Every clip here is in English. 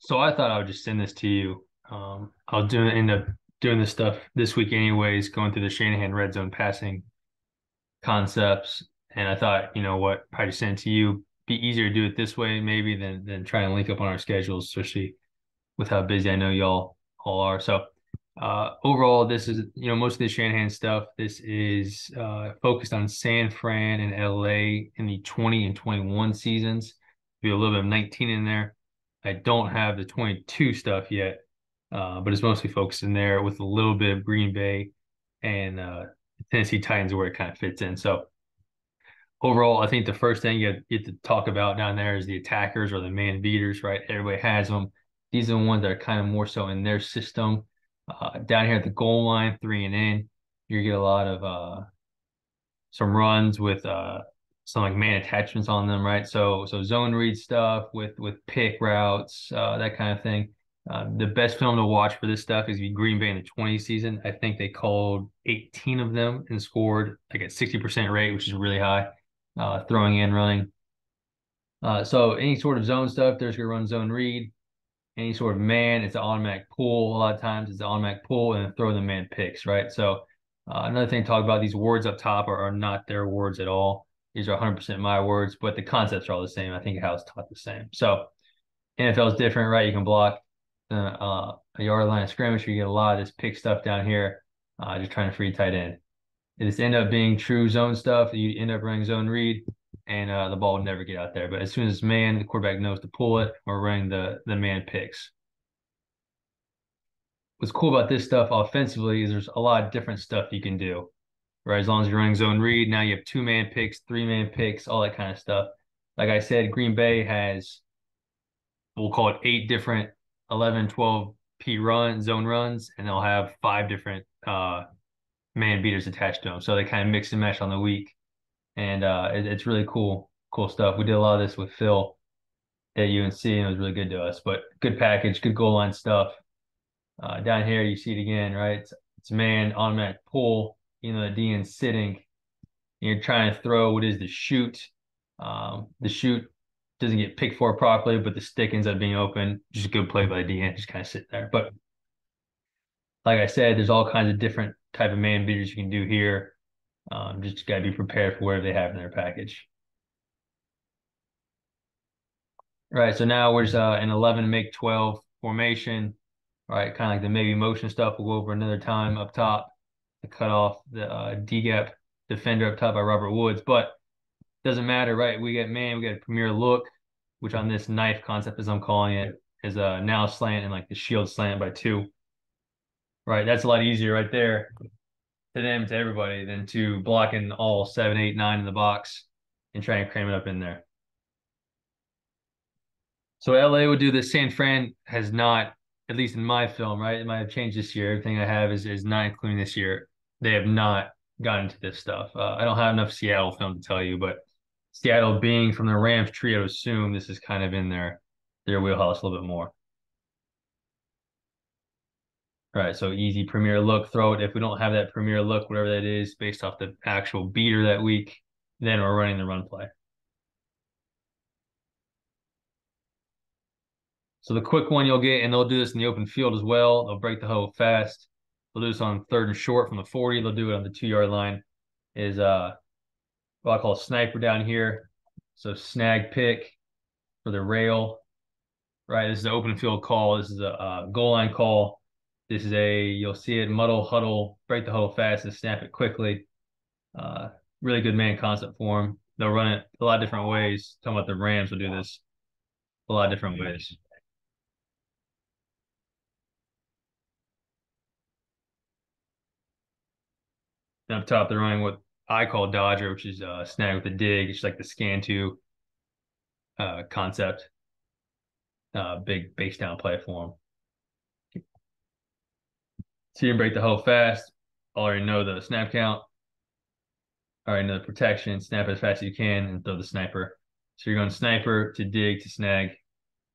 So I thought I would just send this to you. I'll end up doing this stuff this week anyways, going through the Shanahan red zone passing concepts. And I thought, you know what, probably send it to you. Be easier to do it this way maybe than try and link up on our schedules, especially with how busy I know y'all all are. So overall, this is, most of the Shanahan stuff. This is focused on San Fran and LA in the 20 and 21 seasons. Be a little bit of 19 in there. I don't have the 22 stuff yet, but it's mostly focused in there with a little bit of Green Bay and Tennessee Titans where it kind of fits in. So overall, I think the first thing you get to talk about down there is the attackers or the man beaters, right? Everybody has them. These are the ones that are kind of more so in their system. Down here at the goal line, 3 and in, you get a lot of some runs with some like man attachments on them, right? So zone read stuff with pick routes, that kind of thing. The best film to watch for this stuff is the Green Bay in the 20 season. I think they called 18 of them and scored like a 60% rate, which is really high, throwing and running. So any sort of zone stuff, there's going to run zone read. Any sort of man, it's an automatic pull. A lot of times it's an automatic pull and then throw the man picks, right? So another thing to talk about, these words up top are not their words at all. These are 100% my words, but the concepts are all the same. I think how it's taught the same. So NFL is different, right? You can block a yard line of scrimmage. You get a lot of this pick stuff down here, just trying to free tight end. It end up being true zone stuff. You end up running zone read, and the ball would never get out there. But as soon as man, the quarterback knows to pull it, we're running the man picks. What's cool about this stuff offensively is there's a lot of different stuff you can do, right? As long as you're running zone read, now you have 2-man picks, 3-man picks, all that kind of stuff. Like I said, Green Bay has, we'll call it 8 different 11, 12 P zone runs, and they'll have 5 different man beaters attached to them. So they kind of mix and match on the week. And it's really cool stuff. We did a lot of this with Phil at UNC, and it was really good to us. But good package, good goal line stuff. Down here, you see it again, right? It's man automatic pull. The DN's sitting. You're trying to throw what is the shoot. The shoot doesn't get picked for properly, but the stick ends up being open. Just a good play by the DN, just kind of sit there. But like I said, there's all kinds of different type of man beaters you can do here. Just got to be prepared for whatever they have in their package. Right, so now we're just an 11 make 12 formation. All right, kind of like the maybe motion stuff we'll go over another time up top to cut off the D-gap defender up top by Robert Woods. But doesn't matter, right? We got a premier look, which on this knife concept, as I'm calling it, is a now slant and like the shield slant by 2. Right, that's a lot easier right there to them, to everybody, than to blocking all 7, 8, 9 in the box and trying to cram it up in there. So LA would do this. San Fran has not, at least in my film, right? It might have changed this year. Everything I have is not including this year. They have not gotten to this stuff. I don't have enough Seattle film to tell you, but Seattle being from the Rams tree, I would assume this is kind of in their wheelhouse a little bit more. All right, so easy premier look, throw it. If we don't have that premier look, whatever that is, based off the actual beater that week, then we're running the run play. So the quick one you'll get, and they'll do this in the open field as well. They'll break the huddle fast. They'll do this on 3rd and short from the 40. They'll do it on the 2-yard line. Is what I call a sniper down here. So snag pick for the rail. Right. This is an open field call. This is a goal line call. This is you'll see it, muddle, huddle, break the huddle fast and snap it quickly. Really good man concept for them. They'll run it a lot of different ways. Talking about the Rams will do this a lot of different ways. And up top, they're running what I call Dodger, which is snag with a dig. It's like the scan to concept. Big base down play for them. See him break the huddle fast. Already know the snap count. Already know the protection. Snap as fast as you can and throw the sniper. So you're going sniper to dig to snag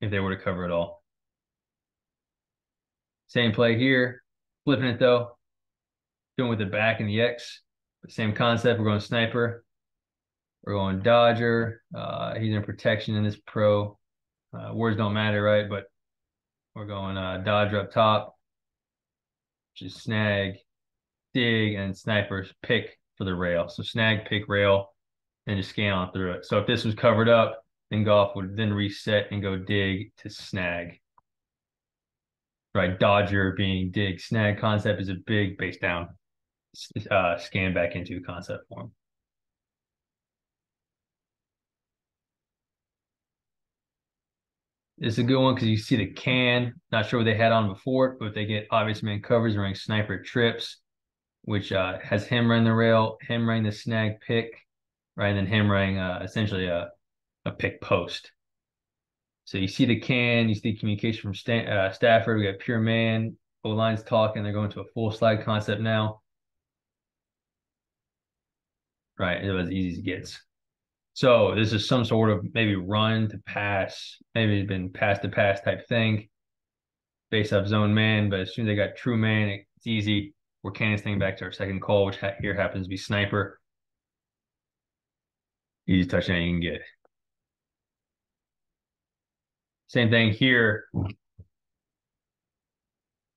if they were to cover it all. Same play here. Flipping it though. Doing with the back and the X. Same concept. We're going sniper. We're going Dodger. He's in protection in this pro. Words don't matter, right? But We're going Dodger up top, which is snag, dig, and snipers pick for the rail. So snag, pick, rail, and just scan on through it. So if this was covered up, then golf would then reset and go dig to snag. Right, Dodger being dig, snag concept is a big base down scan back into concept form. It's a good one because you see the can. Not sure what they had on before, but they get obvious man covers running sniper trips, which has him running the rail, him running the snag pick, right, and then him running essentially a pick post. So you see the can, you see communication from Stafford. We got pure man, O line's talking. They're going to a full slide concept now. Right, it was as easy as it gets. So this is some sort of maybe run to pass, maybe it's been pass to pass type thing based off zone man. But as soon as they got true man, it's easy. We're canning this thing back to our second call, which here happens to be sniper. Easy touchdown you can get. Same thing here.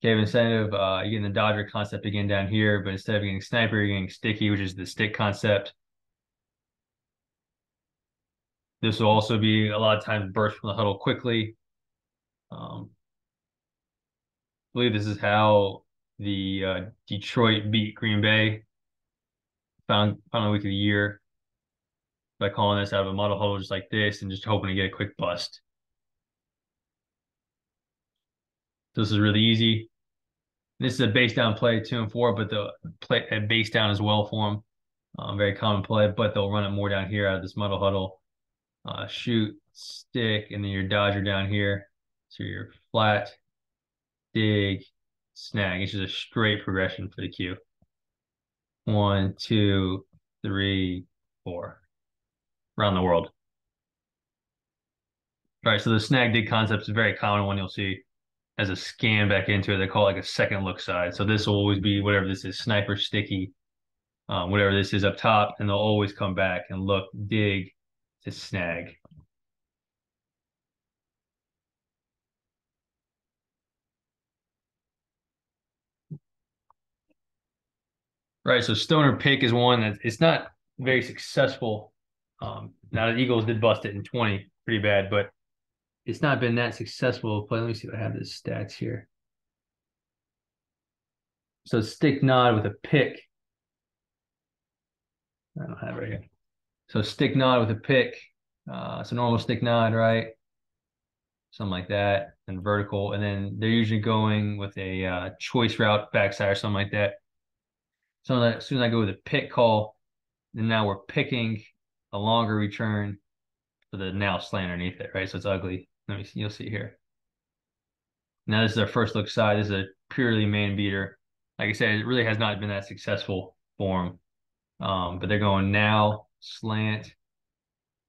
Gave incentive. You're getting the Dodger concept again down here, but instead of getting sniper, you're getting sticky, which is the stick concept. This will also be a lot of times burst from the huddle quickly. I believe this is how the Detroit beat Green Bay final week of the year by calling this out of a model huddle just like this and just hoping to get a quick bust. So this is really easy. This is a base down play 2 and 4, but the play a base down as well for them. Very common play, but they'll run it more down here out of this model huddle. Shoot, stick, and then your Dodger down here. So your flat, dig, snag. It's just a straight progression for the Q. 1, 2, 3, 4. Around the world. All right, so the snag dig concept is a very common one you'll see as a scan back into it. They call it like a second look side. So this will always be whatever this is, sniper sticky, whatever this is up top, and they'll always come back and look, dig to snag. Right, so stoner pick is one that it's not very successful. Now the Eagles did bust it in 20 pretty bad, but it's not been that successful play. Let me see what I have the stats here. So stick nod with a pick. I don't have it right here. So stick nod with a pick. So normal stick nod, right? Something like that, and vertical. And then they're usually going with a choice route backside or something like that. So that as soon as I go with a pick call, then now we're picking a longer return for the now slant underneath it, right? So it's ugly. Let me see, you'll see here. Now this is our first look side. This is a purely man beater. Like I said, it really has not been that successful for them. But they're going now, slant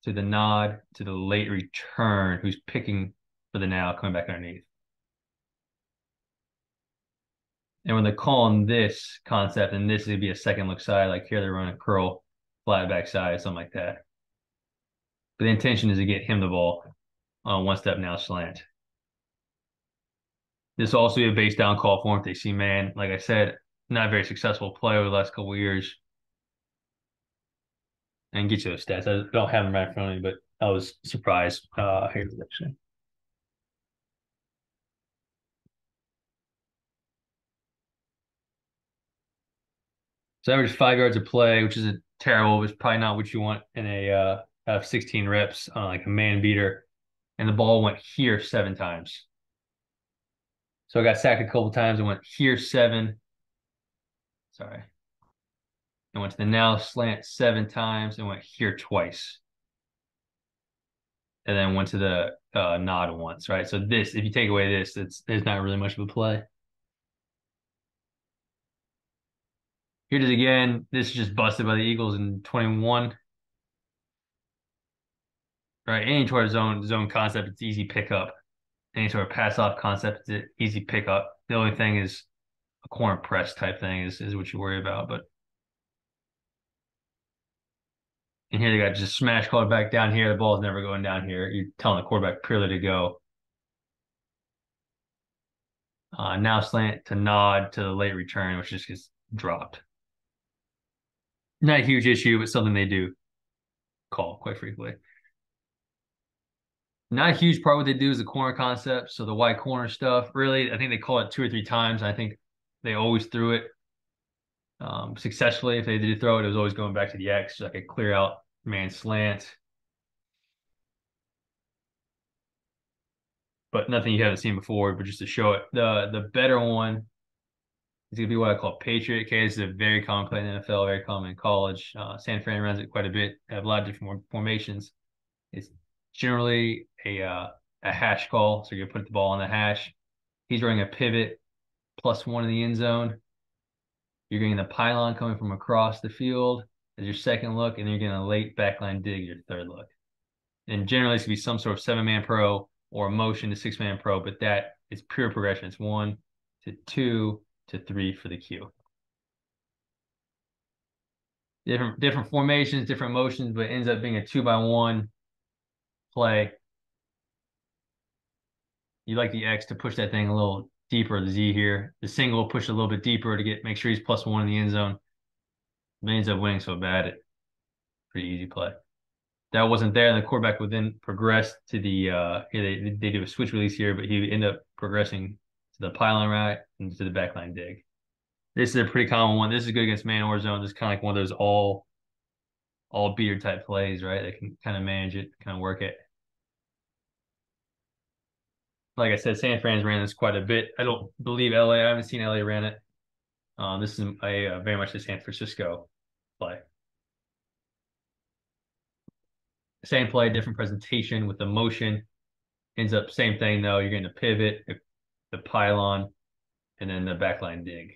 to the nod to the late return, who's picking for the now, coming back underneath. And when they're calling this concept, and this would be a second look side, like here they're running a curl, flat back side, something like that. But the intention is to get him the ball on one step now slant. This will also be a base down call for him if they see man. Like I said, not very successful play over the last couple of years. And get you those stats. I don't have them right in front of me, but I was surprised. Here's actually. So average 5 yards of play, which is a terrible, but it's probably not what you want in a 16 reps on like a man beater. And the ball went here 7 times. So I got sacked a couple times. I went here 7. Sorry. I went to the now slant 7 times and went here twice. And then went to the nod once, right? So this, if you take away this, there's not really much of a play. Here it is again. This is just busted by the Eagles in 21. Right? Any sort of zone concept, it's easy pickup. Any sort of pass off concept, it's an easy pickup. The only thing is a corner press type thing is what you worry about. But and here they got just smash quarterback down here. The ball's never going down here. You're telling the quarterback purely to go. Now slant to nod to the late return, which just gets dropped. Not a huge issue, but something they do call quite frequently. Not a huge part what they do is the corner concept. So the wide corner stuff, really, I think they call it two or three times. I think they always threw it successfully. If they did throw it, it was always going back to the X, like a clear out man slant, but nothing you haven't seen before. But just to show it, the better one is gonna be what I call Patriot K. This is a very common play in the NFL, very common in college. San Fran runs it quite a bit. They have a lot of different formations. It's generally a hash call, so you're gonna put the ball on the hash. He's running a pivot +1 in the end zone. You're getting the pylon coming from across the field as your second look, and you're getting a late backline dig your third look. And generally, it's going to be some sort of 7-man pro or a motion to 6-man pro, but that is pure progression. It's 1 to 2 to 3 for the Q. Different formations, different motions, but it ends up being a 2-by-1 play. You like the X to push that thing a little deeper, the Z here. The single push a little bit deeper to make sure he's +1 in the end zone. But he ends up winning so bad, it pretty easy play. That wasn't there, and the quarterback would then progress to the they do a switch release here, but he would end up progressing to the pylon route and to the backline dig. This is a pretty common one. This is good against man or zone. This is kind of like one of those all beater type plays, right? They can kind of manage it, kind of work it. Like I said, San Fran's ran this quite a bit. I don't believe LA. I haven't seen LA ran it. This is a very much the San Francisco play. Same play, different presentation with the motion. Ends up same thing though. You're getting a pivot, the pylon, and then the backline dig.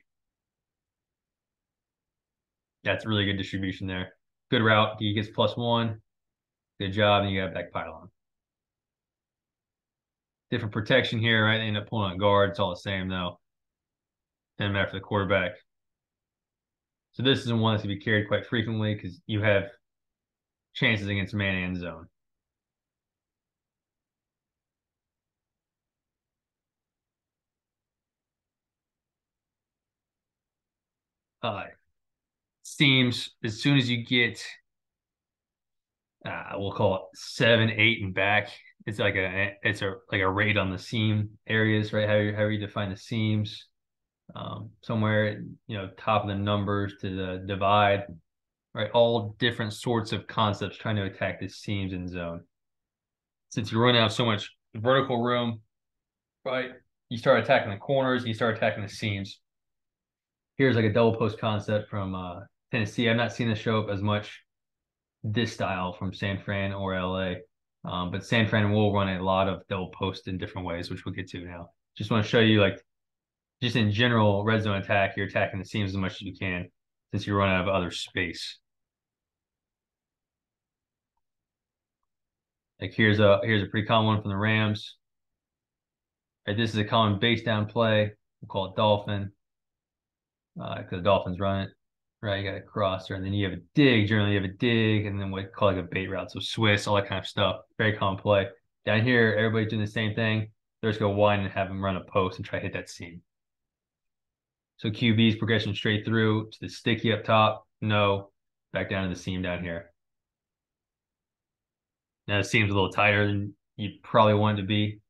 That's really good distribution there. Good route. He gets +1. Good job. And you got back pylon. Different protection here, right? They end up pulling on guard. It's all the same though. Doesn't matter for the quarterback. So this is one that's going to be carried quite frequently because you have chances against man and zone. Uh, Seams, as soon as you get, we'll call it 7, 8 and back, it's like a rate on the seam areas, right? How you define the seams, somewhere top of the numbers to the divide, right? All different sorts of concepts trying to attack the seams in zone. Since you run out of so much vertical room, right? You start attacking the corners, you start attacking the seams. Here's like a double post concept from Tennessee. I've not seen this show up as much this style from San Fran or LA. But San Fran will run a lot of double post in different ways, which we'll get to now. Just want to show you, like, just in general, red zone attack, you're attacking the seams as much as you can since you run out of other space. Like here's a pretty common one from the Rams. Right, this is a common base down play. We'll call it Dolphin because the Dolphins run it. Right, you got a crosser, and then you have a dig. Generally, you have a dig, and then what we call like a bait route, so Swiss, all that kind of stuff. Very common play. Down here, everybody's doing the same thing. They're just go wide and have them run a post and try to hit that seam. So QB's progression straight through to the sticky up top. No, back down to the seam down here. Now it seems a little tighter than you probably want it to be.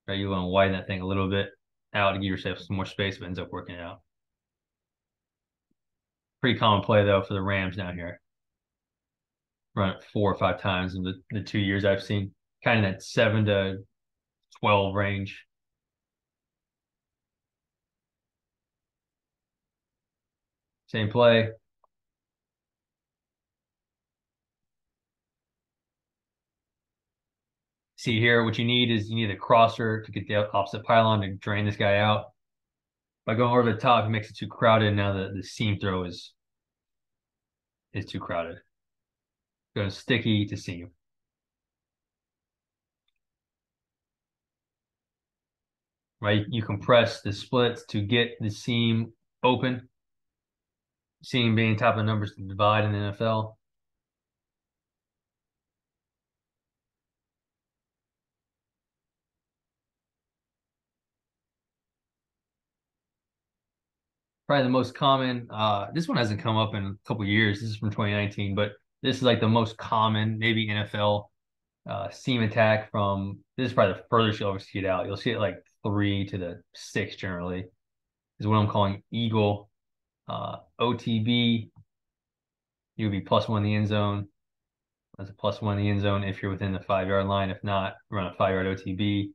Right, you want to widen that thing a little bit out to give yourself some more space, but ends up working out. Pretty common play though for the Rams down here. Run it 4 or 5 times in the 2 years I've seen. Kind of that 7 to 12 range. Same play. See here, what you need is you need a crosser to get the opposite pylon to drain this guy out. By going over the top, it makes it too crowded. Now the seam throw is too crowded. Goes sticky to seam. Right? You compress the splits to get the seam open. Seam being top of the numbers to divide in the NFL. Probably the most common. This one hasn't come up in a couple years. This is from 2019, but this is like the most common, maybe NFL seam attack from. This is probably the furthest you'll ever see it out. You'll see it like 3 to 6 generally. Is what I'm calling eagle. OTB, you would be +1 in the end zone. That's a +1 in the end zone if you're within the 5 yard line. If not, run a 5 yard OTB,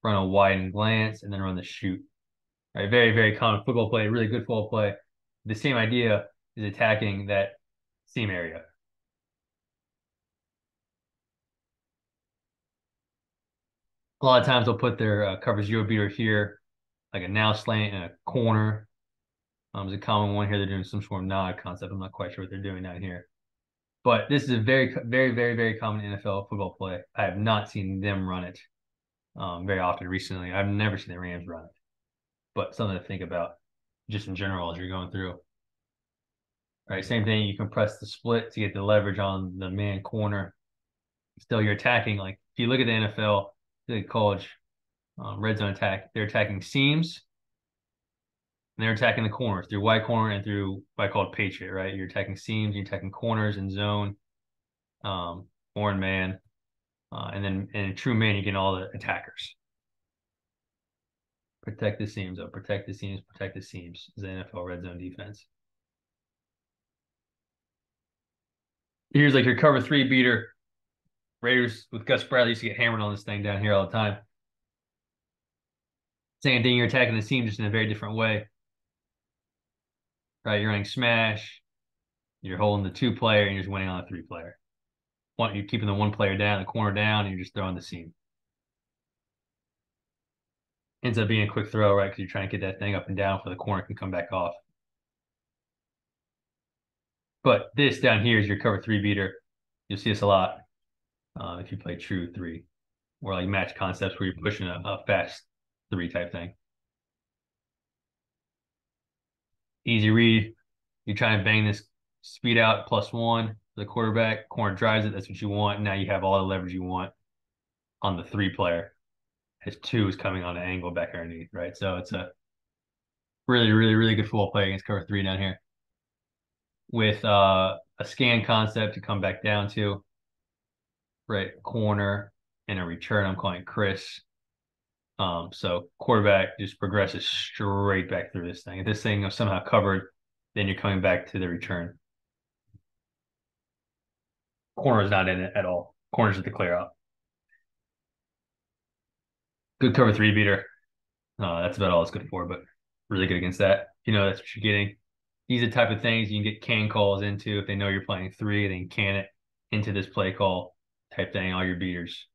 run a wide and glance, and then run the shoot. Right, very, very common football play, really good football play. The same idea is attacking that seam area. A lot of times they'll put their cover zero beater here, like a now slant and a corner. Is a common one here. They're doing some sort of nod concept. I'm not quite sure what they're doing down here. But this is a very, very, very, very common NFL football play. I have not seen them run it very often recently. I've never seen the Rams run it, but something to think about just in general as you're going through. Right, same thing. You can press the split to get the leverage on the man corner. Still, you're attacking. Like if you look at the NFL, the college red zone attack, they're attacking seams and they're attacking the corners through wide corner and through what I call Patriot. Right, you're attacking seams, you're attacking corners and zone, or in man. And then in true man, you get all the attackers. Protect the seams, though. Protect the seams, protect the seams is the NFL red zone defense. Here's like your cover three beater. Raiders with Gus Bradley used to get hammered on this thing down here all the time. Same thing, you're attacking the seam just in a very different way. Right, you're running smash, you're holding the 2 player, and you're just winning on the 3 player. You're keeping the 1 player down, the corner down, and you're just throwing the seam. Ends up being a quick throw, right? Because you're trying to get that thing up and down so the corner can come back off. But this down here is your cover three beater. You'll see this a lot if you play true three or like match concepts where you're pushing a fast 3 type thing. Easy read. You're trying to bang this speed out +1 for the quarterback. Corner drives it. That's what you want. Now you have all the leverage you want on the 3 player. His 2 is coming on an angle back underneath, right? So it's a really, really, really good football play against cover 3 down here with a scan concept to come back down to, right? Corner and a return. I'm calling Chris. So quarterback just progresses straight back through this thing. If this thing is somehow covered, then you're coming back to the return. Corner is not in it at all. Corner's at the clear out. Good cover three beater. That's about all it's good for, but really good against that. You know, that's what you're getting. These are the type of things you can get can calls into if they know you're playing 3, they can can it into this play call type thing, all your beaters.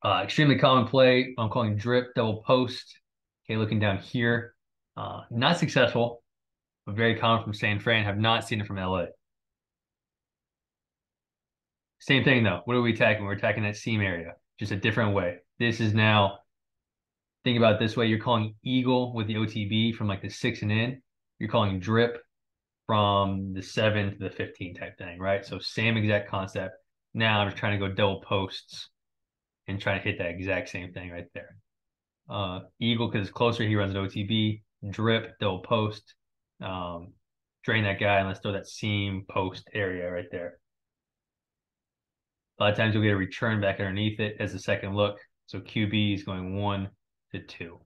Extremely common play. I'm calling drip double post. Okay, looking down here. Not successful, but very common from San Fran. Have not seen it from LA. Same thing though. What are we attacking? We're attacking that seam area, just a different way. This is now, think about it this way. You're calling eagle with the OTB from like the 6 and in. You're calling drip from the 7 to the 15 type thing, right? So same exact concept. Now I'm just trying to go double posts and trying to hit that exact same thing right there. Eagle, because it's closer, he runs an OTB. Drip, double post. Drain that guy and let's throw that seam post area right there. A lot of times you'll get a return back underneath it as a second look. So QB is going 1 to 2.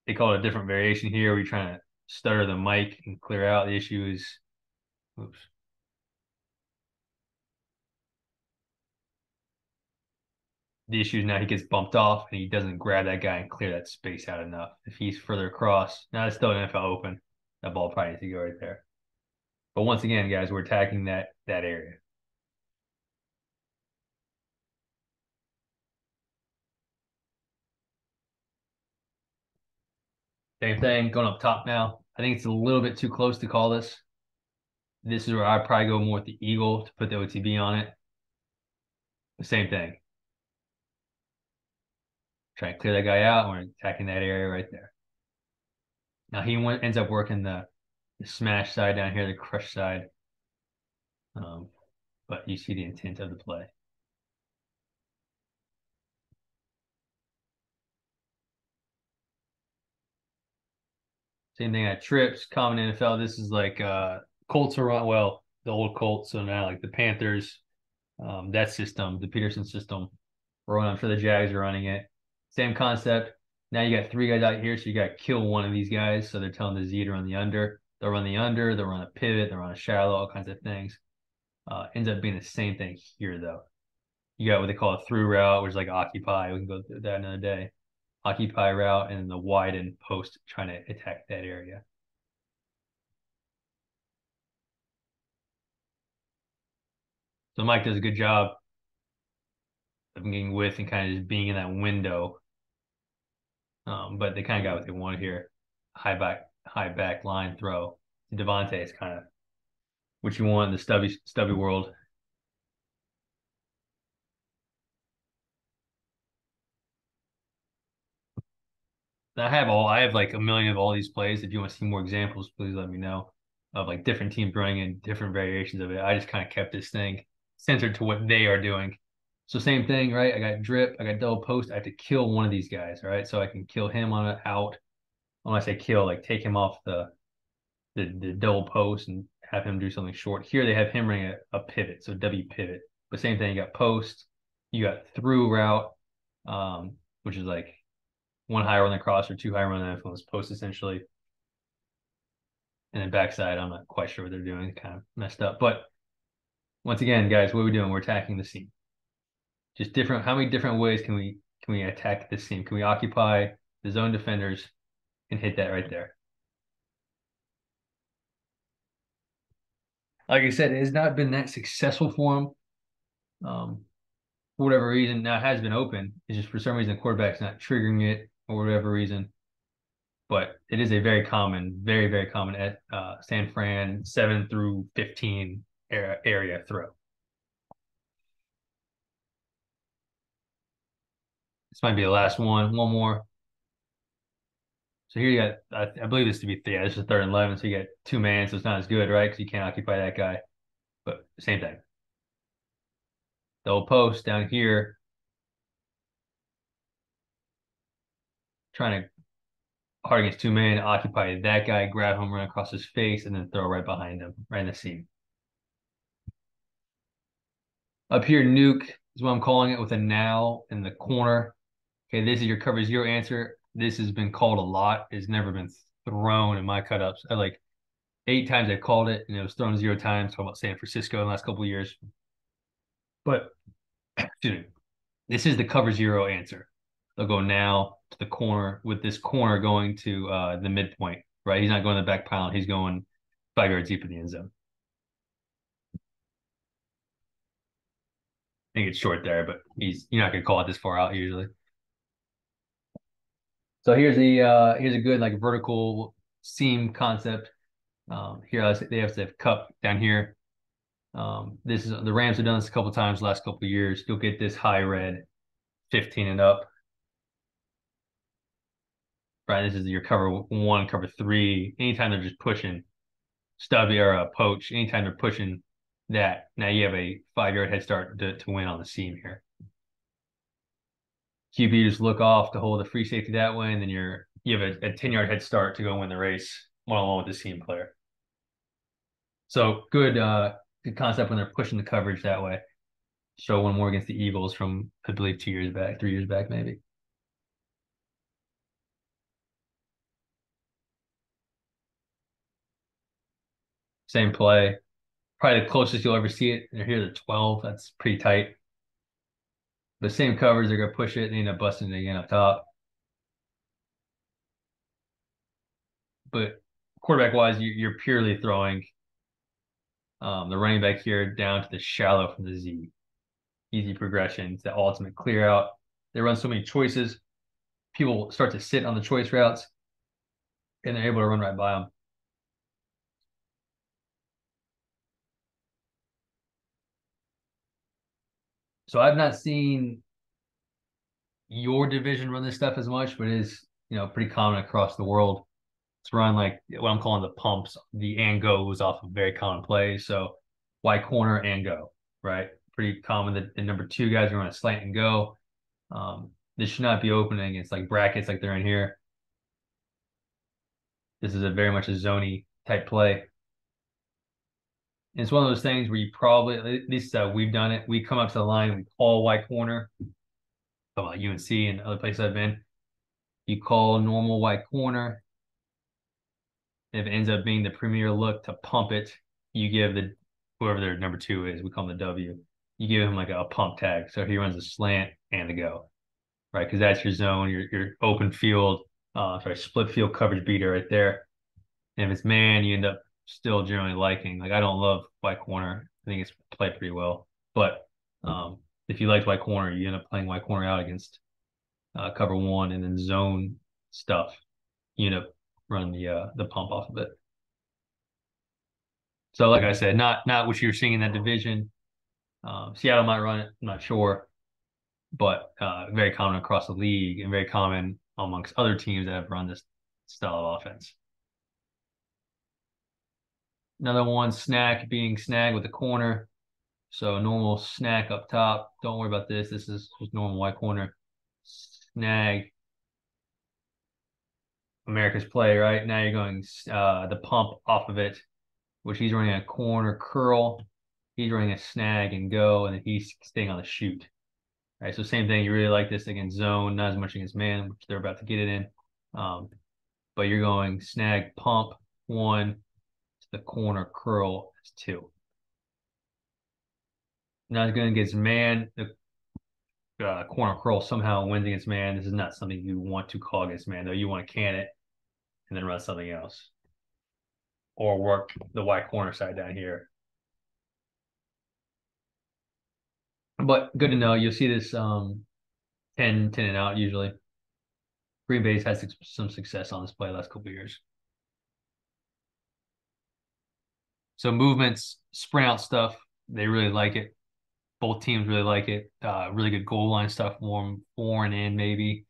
They call it a different variation here where you're trying to stutter the mic and clear out. The issue is, oops. The issue is now he gets bumped off and he doesn't grab that guy and clear that space out enough. If he's further across, now it's still an NFL open. That ball probably needs to go right there. But once again, guys, we're attacking that area. Same thing, going up top now. I think it's a little bit too close to call this. This is where I'd probably go more with the eagle to put the OTB on it. The same thing. Try to clear that guy out. We're attacking that area right there. Now he ends up working the smash side down here, the crush side. But you see the intent of the play. Same thing at trips, common NFL. This is like Colts are run well, the old Colts. So now like the Panthers, that system, the Peterson system, we're running. I'm sure the Jags are running it. Same concept. Now you got three guys out here, so you got to kill one of these guys. So they're telling the Z to run the under. They'll run the under. They'll run a pivot. They'll run a shallow. All kinds of things. Ends up being the same thing here though. You got what they call a through route, which is like occupy. We can go through that another day. Occupy route and then the widen post trying to attack that area. So Mike does a good job of getting width and kind of just being in that window. But they kind of got what they wanted here. High back line throw. Devontae is kind of what you want in the stubby world. I have like a million of all these plays. If you want to see more examples, please let me know of like different teams running and different variations of it. I just kind of kept this thing centered to what they are doing. So same thing, right? I got drip, I got double post. I have to kill one of these guys, right? So I can kill him on an out. When I say kill, like take him off the double post and have him do something short. Here they have him running a pivot, so W pivot. But same thing, you got post, you got through route, which is like one higher on the cross or two higher on the influence post essentially. And then backside, I'm not quite sure what they're doing. It's kind of messed up. But once again, guys, what are we doing? We're attacking the seam. Just different. How many different ways can we attack this seam? Can we occupy the zone defenders and hit that right there? Like I said, it has not been that successful for him. For whatever reason, now it has been open. It's just for some reason the quarterback's not triggering it or whatever reason. But it is a very common, very, very common at San Fran 7 through 15 area throw. This might be the last one. One more. So here you got, I believe this to be, yeah, this is third and 11. So you got two man, so it's not as good, right? Because you can't occupy that guy. But same thing. Double post down here, trying to hard against two men, occupy that guy, grab him, run across his face, and then throw right behind him, right in the seam. Up here, nuke is what I'm calling it with a now in the corner. Okay, this is your cover zero answer. This has been called a lot. It's never been thrown in my cutups. I like 8 times I called it, and it was thrown 0 times. Talking about San Francisco in the last couple of years. But excuse me, this is the cover zero answer. They'll go now to the corner with this corner going to the midpoint, right? He's not going to the back pylon. He's going 5 yards deep in the end zone. I think it's short there, but you're not gonna call it this far out usually. So here's a good like vertical seam concept. Here they have to have cup down here. This is the Rams have done this a couple times the last couple of years. You'll get this high red 15 and up. Right, this is your cover one, cover three. Anytime they're just pushing stubby or a poach, anytime they're pushing that, now you have a 5 yard head start to win on the seam here. QB just look off to hold the free safety that way, and then you have a 10 yard head start to go win the race one on one with the seam player. So good concept when they're pushing the coverage that way. Show one more against the Eagles from I believe 2 years back, 3 years back maybe. Same play. Probably the closest you'll ever see it. They're here at 12. That's pretty tight. The same covers, they're gonna push it and end up busting it again up top. But quarterback wise, you're purely throwing the running back here down to the shallow from the Z. Easy progression. It's the ultimate clear out. They run so many choices. People start to sit on the choice routes and they're able to run right by them. So I've not seen your division run this stuff as much, but it is, pretty common across the world. It's run like what I'm calling the pumps. The and go was off of very common plays. So Y corner and go, right? Pretty common that the number two guys are on a slant and go. This should not be opening. It's like brackets like they're in here. This is a very much a zony type play. And it's one of those things where you probably, at least we've done it. We come up to the line, we call white corner, about UNC and other places I've been. You call normal white corner. If it ends up being the premier look to pump it, you give the whoever their number two is, we call him the W. You give him like a pump tag, so he runs a slant and a go, right? Because that's your zone, your open field, split field coverage beater right there. And if it's man, you end up still generally liking. Like I don't love white corner. I think it's played pretty well, but if you like white corner, you end up playing white corner out against cover one and then zone stuff. You end up running the pump off of it. So like I said, not what you're seeing in that division. Seattle might run it, I'm not sure, but very common across the league and very common amongst other teams that have run this style of offense. Another one, snack being snagged with the corner. So normal snack up top. Don't worry about this. This is just normal white corner. Snag, America's play, right? Now you're going the pump off of it, which he's running a corner curl. He's running a snag and go, and then he's staying on the shoot. Right, so same thing. You really like this against zone, not as much against man, which they're about to get it in. But you're going snag, pump, one, to the corner, curl, is two. Not going against man. The corner curl somehow wins against man. This is not something you want to call against man, though. You want to can it and then run something else. Or work the white corner side down here. But good to know. You'll see this 10 and out usually. Green Bay's had some success on this play last couple of years. So movements, sprint out stuff, they really like it. Both teams really like it. Really good goal line stuff, for and in maybe.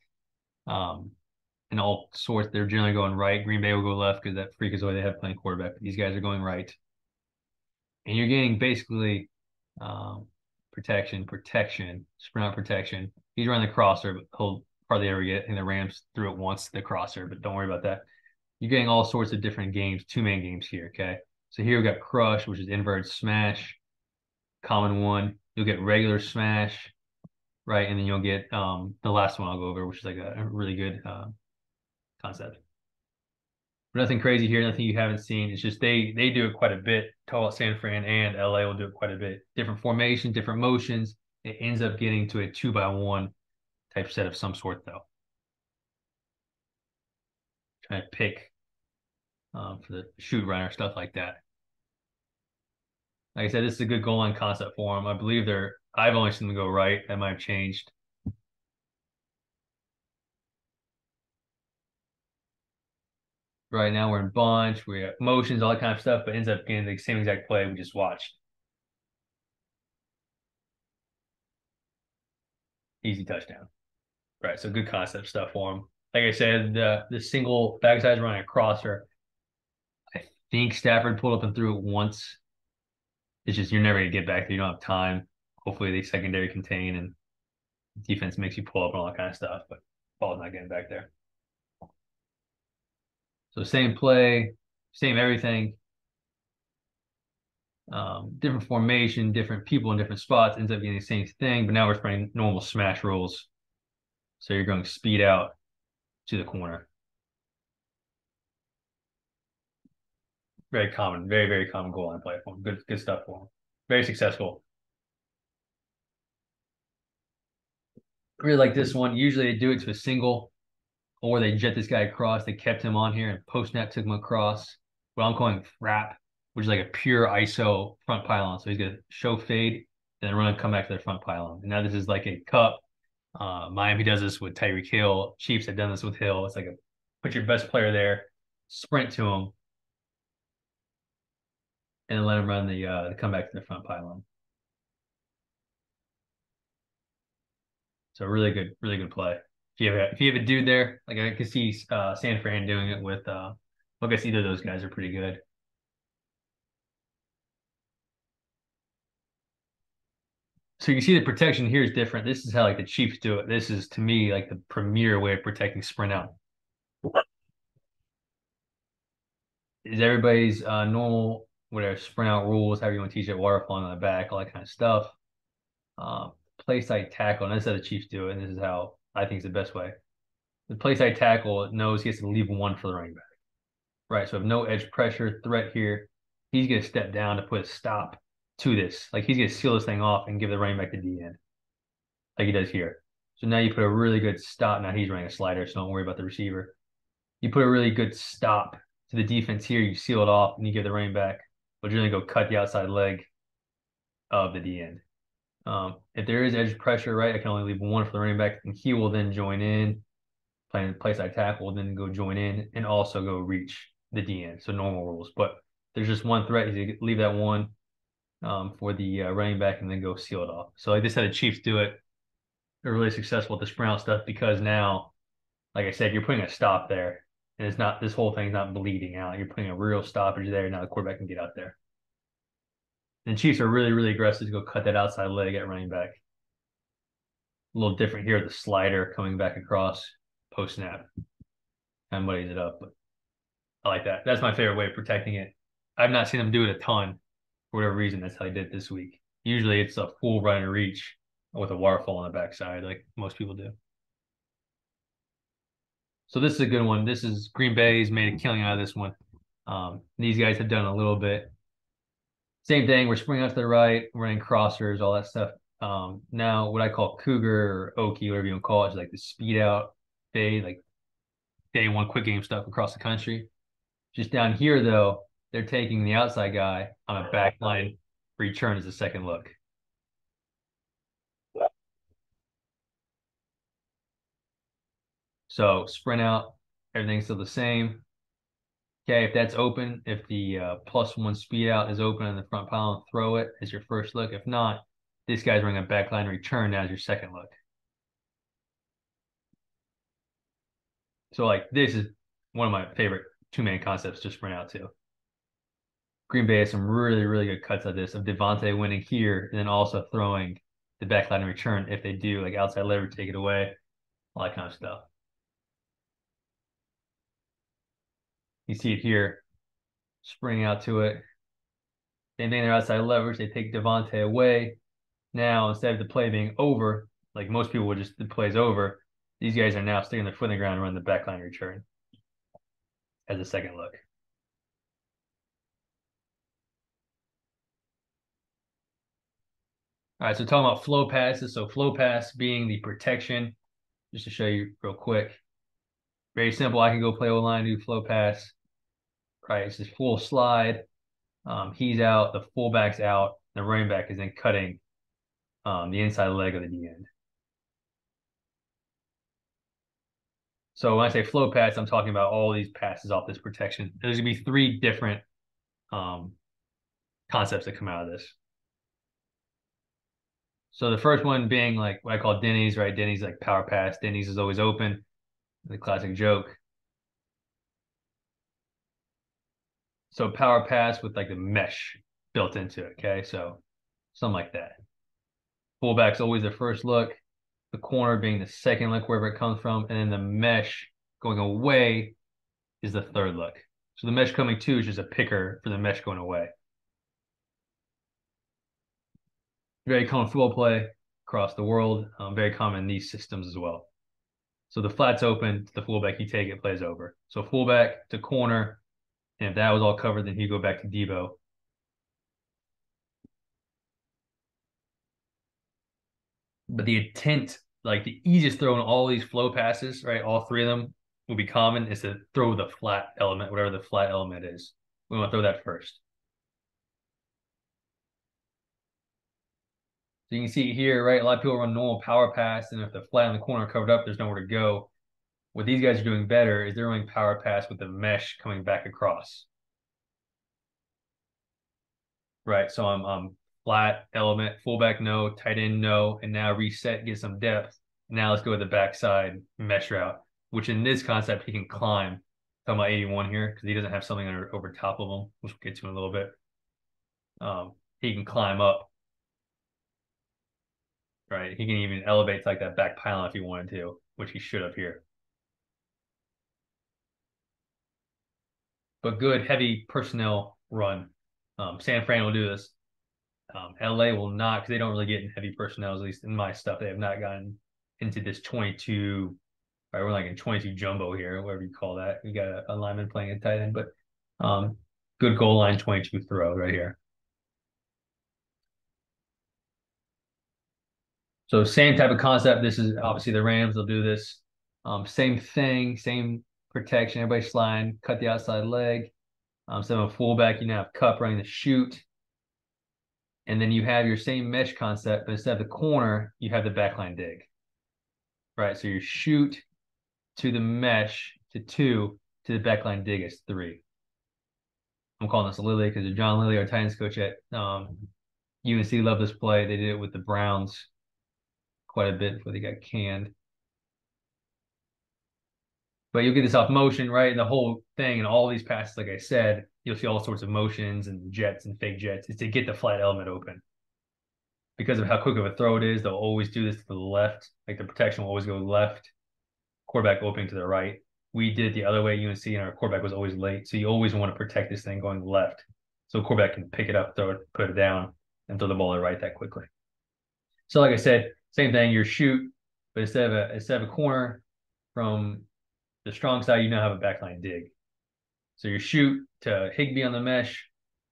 And all sorts. They're generally going right. Green Bay will go left because that freak is the way they have playing quarterback. But these guys are going right. And you're getting basically protection, sprint out protection. He's running the crosser, but he'll hardly ever get. And the Rams threw it once, the crosser, but don't worry about that. You're getting all sorts of different games, two-man games here, okay? So here we got crush, which is inverted smash, common one. You'll get regular smash, right? And then you'll get the last one I'll go over, which is like a really good concept. Nothing crazy here, nothing you haven't seen. It's just they do it quite a bit. Talk about San Fran and LA will do it quite a bit. Different formation, different motions. It ends up getting to a 2-by-1 type set of some sort, though. Trying to pick for the shoot runner, stuff like that. Like I said, this is a good goal line concept for them. I believe I've only seen them go right. That might have changed. Right now we're in bunch, we have motions, all that kind of stuff, but ends up getting the same exact play we just watched. Easy touchdown. Right, so good concept stuff for him. Like I said, the single backside running a crosser. I think Stafford pulled up and threw it once. It's just you're never gonna get back there. You don't have time. Hopefully the secondary contain and defense makes you pull up and all that kind of stuff, but ball's not getting back there. So same play, same everything. Different formation, different people in different spots, ends up getting the same thing, but now we're playing normal smash rules. So you're going speed out to the corner. Very common, very, very common goal line play for him. Good stuff for him. Very successful. Really like this one. Usually they do it to a single or they jet this guy across. They kept him on here and post snap took him across. But I'm calling wrap, which is like a pure ISO front pylon. So he's going to show fade, then run and come back to the front pylon. And now this is like a cup. Miami does this with Tyreek Hill. Chiefs have done this with Hill. It's like put your best player there, sprint to him, and let him run the comeback to the front pylon. So really good play. If you have a dude there, like I can see San Fran doing it with I guess either of those guys are pretty good. So you see the protection here is different. This is how like the Chiefs do it. This is to me like the premier way of protecting sprint out. is everybody's normal, whatever, sprint out rules, however you want to teach it, water falling on the back, all that kind of stuff. Play side tackle, and this is how the Chiefs do it, and this is how I think is the best way. The play side tackle knows he has to leave one for the running back, right? So if no edge pressure threat here, he's going to step down to put a stop to this. Like he's going to seal this thing off and give the running back the D end, like he does here. So now you put a really good stop. Now he's running a slider, so don't worry about the receiver. You put a really good stop to the defense here. You seal it off, and you give the running back, but you're going to go cut the outside leg of the D end. If there is edge pressure, right, I can only leave one for the running back, and he will then join in, playing play side tackle, then go join in and also go reach the D end. So normal rules, but there's just one threat. You leave that one for the running back and then go seal it off. So like this, how the Chiefs do it. They're really successful with the sprint out stuff because now, like I said, you're putting a stop there, and it's not this whole thing's not bleeding out. You're putting a real stoppage there. Now the quarterback can get out there. And the Chiefs are really, really aggressive to go cut that outside leg at running back. A little different here, the slider coming back across post snap. Kind of muddies it up, but I like that. That's my favorite way of protecting it. I've not seen them do it a ton for whatever reason. That's how they did it this week. Usually it's a full run and reach with a waterfall on the backside, like most people do. So this is a good one. This is Green Bay's made a killing out of this one. These guys have done a little bit. Same thing. We're springing out to the right, running crossers, all that stuff. Now what I call Cougar or Okie, whatever you want to call it, is like the speed out day, like day one quick game stuff across the country. Just down here though, they're taking the outside guy on a backline return as a second look. So sprint out, everything's still the same. Okay, if that's open, if the +1 speed out is open in the front pylon, throw it as your first look. If not, this guy's running a backline return as your second look. So like this is one of my favorite two-man concepts to sprint out to. Green Bay has some really, really good cuts of this, of Devontae winning here and then also throwing the backline return if they do, like outside leverage, take it away, all that kind of stuff. You see it here, spring out to it. Same thing, they're outside leverage. They take Devontae away. Now, instead of the play being over, like most people would just, the play's over, these guys are now sticking their foot in the ground and run the backline return as a second look. All right, so talking about flow passes. So flow pass being the protection, just to show you real quick. Very simple. I can go play O-line, do flow pass. Right, it's just full slide. He's out, the fullback's out, the running back is then cutting the inside leg of the D end. So when I say flow pass, I'm talking about all these passes off this protection. There's gonna be three different concepts that come out of this. So the first one being like what I call Denny's, right? Denny's like power pass. Denny's is always open. The classic joke. So power pass with like the mesh built into it. Okay. So something like that. Fullback's always the first look, the corner being the second look, wherever it comes from, and then the mesh going away is the third look. So the mesh coming to is just a picker for the mesh going away. Very common football play across the world, very common in these systems as well. So the flat's open to the fullback, you take it, plays over. So fullback to corner, and if that was all covered, then you go back to Debo. But the intent, like the easiest throw in all these flow passes, right? All three of them will be common is to throw the flat element, whatever the flat element is. We want to throw that first. So you can see here, right? A lot of people run normal power pass, and if the flat in the corner covered up, there's nowhere to go. What these guys are doing better is they're running power pass with the mesh coming back across. Right. So I'm flat element, fullback no, tight end no, and now reset, get some depth. Now let's go with the backside mesh route, which in this concept he can climb. Talking about 81 here because he doesn't have something over top of him, which we'll get to in a little bit. He can climb up. Right. He can even elevate to like that back pylon if he wanted to, which he should have here. but good heavy personnel run. San Fran will do this. LA will not because they don't really get in heavy personnel, at least in my stuff. They have not gotten into this 22. Right, we're like in 22 jumbo here, whatever you call that. We got a lineman playing a tight end, but good goal line 22 throw right here. So same type of concept. This is obviously the Rams. They'll do this. Same thing, same protection. Everybody sliding, cut the outside leg. So a fullback, you now have Cup running the shoot. And then you have your same mesh concept, but instead of the corner, you have the backline dig. Right. So you shoot to the mesh to 2 to the backline dig is 3. I'm calling this Lilly because John Lilly, our Titans coach at UNC, loved this play. They did it with the Browns quite a bit before they got canned. But you'll get this off motion, right? And the whole thing and all these passes, like I said, you'll see all sorts of motions and jets and fake jets. Is to get the flat element open. Because of how quick of a throw it is, they'll always do this to the left. Like the protection will always go left, quarterback opening to the right. We did it the other way at UNC, and our quarterback was always late. So you always want to protect this thing going left. So a quarterback can pick it up, throw it, put it down, and throw the ball to the right that quickly. So like I said, same thing, you shoot, but instead of a corner from the strong side, you now have a backline dig. So you shoot to Higbee on the mesh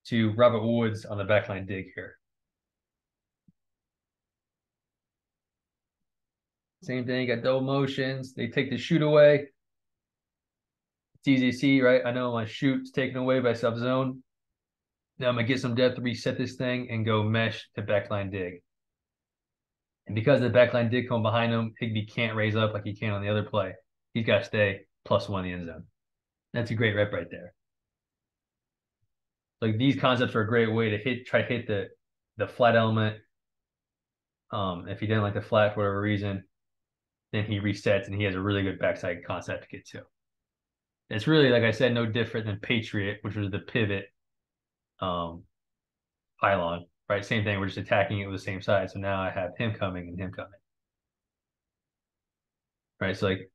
to Robert Woods on the backline dig here. Same thing, you got double motions. They take the shoot away. It's easy to see, right? I know my shoot's taken away by sub-zone. Now I'm going to get some depth, reset this thing, and go mesh to backline dig. And because the backline dig come behind him, Higbee can't raise up like he can on the other play. He's got to stay +1 in the end zone. That's a great rep right there. Like these concepts are a great way to try to hit the flat element. If he didn't like the flat for whatever reason, then he resets and he has a really good backside concept to get to. It's really, like I said, no different than Patriot, which was the pivot pylon, right? Same thing. We're just attacking it with the same side. So now I have him coming and him coming. Right. So like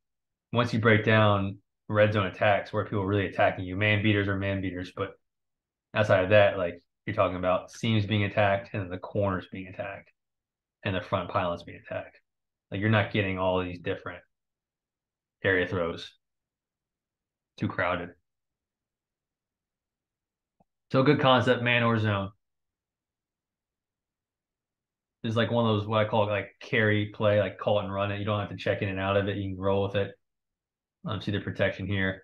once you break down red zone attacks where people are really attacking you, man beaters are man beaters. But outside of that, like you're talking about seams being attacked and then the corners being attacked and the front pylons being attacked. Like you're not getting all these different area throws. Too crowded. So good concept, man or zone. This is like one of those what I call like carry play, like call it and run it. You don't have to check in and out of it. You can roll with it. See the protection here.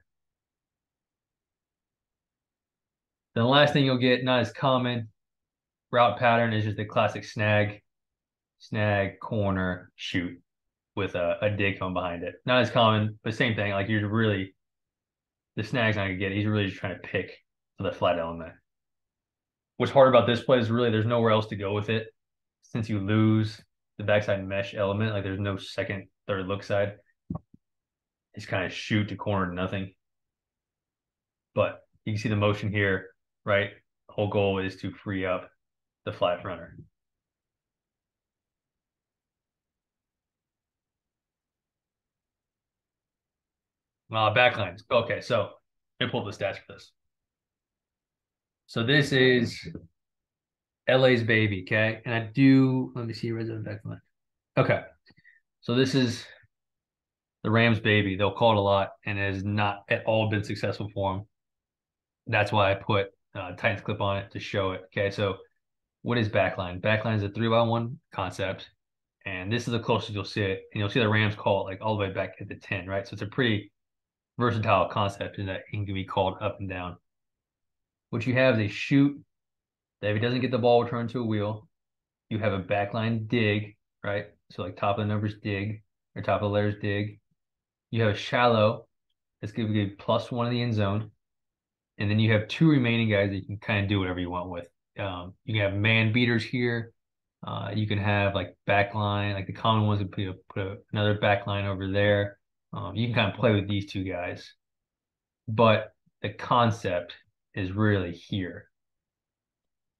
Then the last thing you'll get, not as common, route pattern is just the classic snag, corner, shoot with a dig coming behind it. Not as common, but same thing. Like you're really, the snag's not gonna get it. He's really just trying to pick for the flat element. What's hard about this play is really there's nowhere else to go with it. Since you lose the backside mesh element, like there's no second, third look side. It's kind of shoot to corner to nothing. But you can see the motion here, right? The whole goal is to free up the flat runner. Backlines. Okay, so let me pull the stats for this. So this is LA's baby, okay? And let me see red zone backline. Okay, so this is the Rams baby. They'll call it a lot, and it has not at all been successful for them. That's why I put Titans clip on it to show it. Okay, so what is backline? Backline is a 3-by-1 concept, and this is the closest you'll see it. And you'll see the Rams call it like all the way back at the 10, right? So it's a pretty versatile concept in that it can be called up and down. What you have is a shoot that if he doesn't get the ball returned to a wheel, you have a backline dig, right? So like top of the numbers dig, or top of the letters dig. You have a shallow that's going to be +1 in the end zone. And then you have 2 remaining guys that you can kind of do whatever you want with. You can have man beaters here. You can have like backline, like the common ones would put another backline over there. You can kind of play with these 2 guys. But the concept is really here.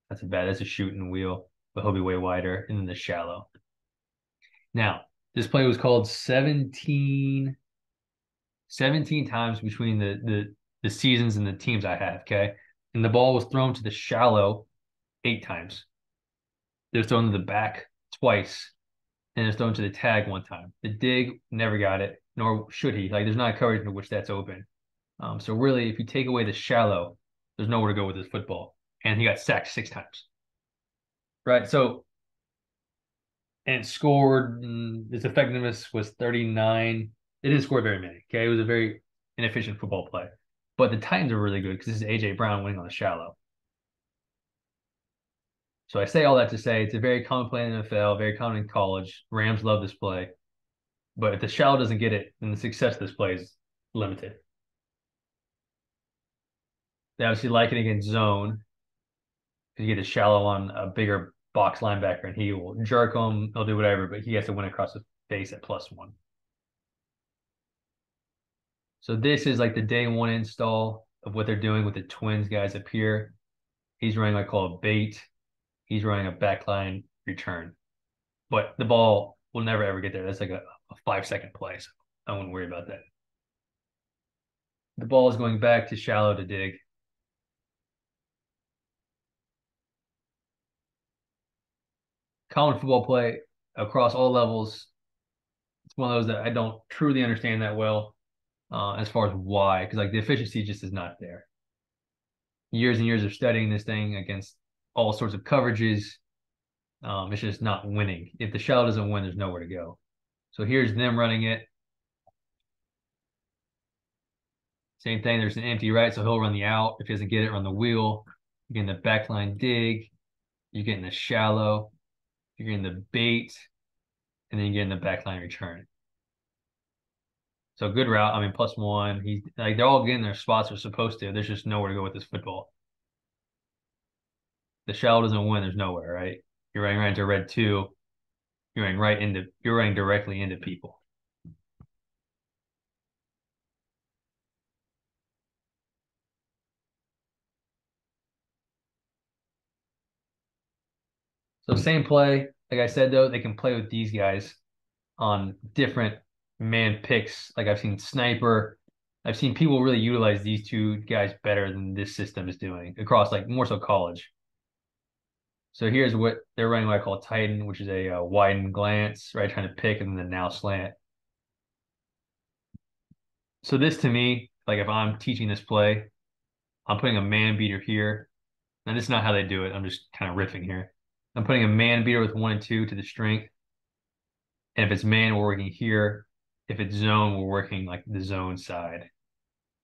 That's a shooting wheel, but he'll be way wider, and then the shallow. Now, this play was called 17 times between the the seasons and the teams I have, okay? And the ball was thrown to the shallow 8 times. It was thrown to the back twice, and it was thrown to the tag 1 time. The dig never got it, nor should he. Like, there's not a coverage in which that's open. So really, if you take away the shallow, there's nowhere to go with this football. And he got sacked 6 times. Right. So and scored. His effectiveness was 39. It didn't score very many. Okay, it was a very inefficient football play. But the Titans are really good because this is AJ Brown winning on the shallow. So I say all that to say it's a very common play in the NFL, very common in college. Rams love this play. But if the shallow doesn't get it, then the success of this play is limited. They obviously like it against zone because you get the shallow on a bigger box linebacker and he will jerk him, he'll do whatever, but he has to win across the face at +1. So this is like the day one install of what they're doing with the twins guys up here. He's running what I call a bait. He's running a backline return. But the ball will never ever get there. That's like a 5-second play. So I wouldn't worry about that. The ball is going back to shallow to dig. College football play across all levels. It's one of those that I don't truly understand that well as far as why, because like the efficiency just is not there. Years and years of studying this thing against all sorts of coverages, it's just not winning. If the shallow doesn't win, there's nowhere to go. So here's them running it. Same thing. There's an empty right, so he'll run the out. If he doesn't get it, run the wheel. You're getting the backline dig. You're getting the shallow. You're getting the bait, and then you're getting the backline return. So good route. I mean, +1. He's like they're all getting their spots they're supposed to. There's just nowhere to go with this football. The shallow doesn't win. There's nowhere, right? You're running right into red 2. You're running directly into people. So same play. Like I said, though, they can play with these guys on different man picks. Like I've seen Sniper. I've seen people really utilize these two guys better than this system is doing across like more so college. So here's what they're running what I call Titan, which is a widened glance, right? Trying to pick and then the now slant. So this to me, like if I'm teaching this play, I'm putting a man beater here. And this is not how they do it. I'm just kind of riffing here. I'm putting a man beater with 1 and 2 to the strength. And if it's man, we're working here. If it's zone, we're working like the zone side,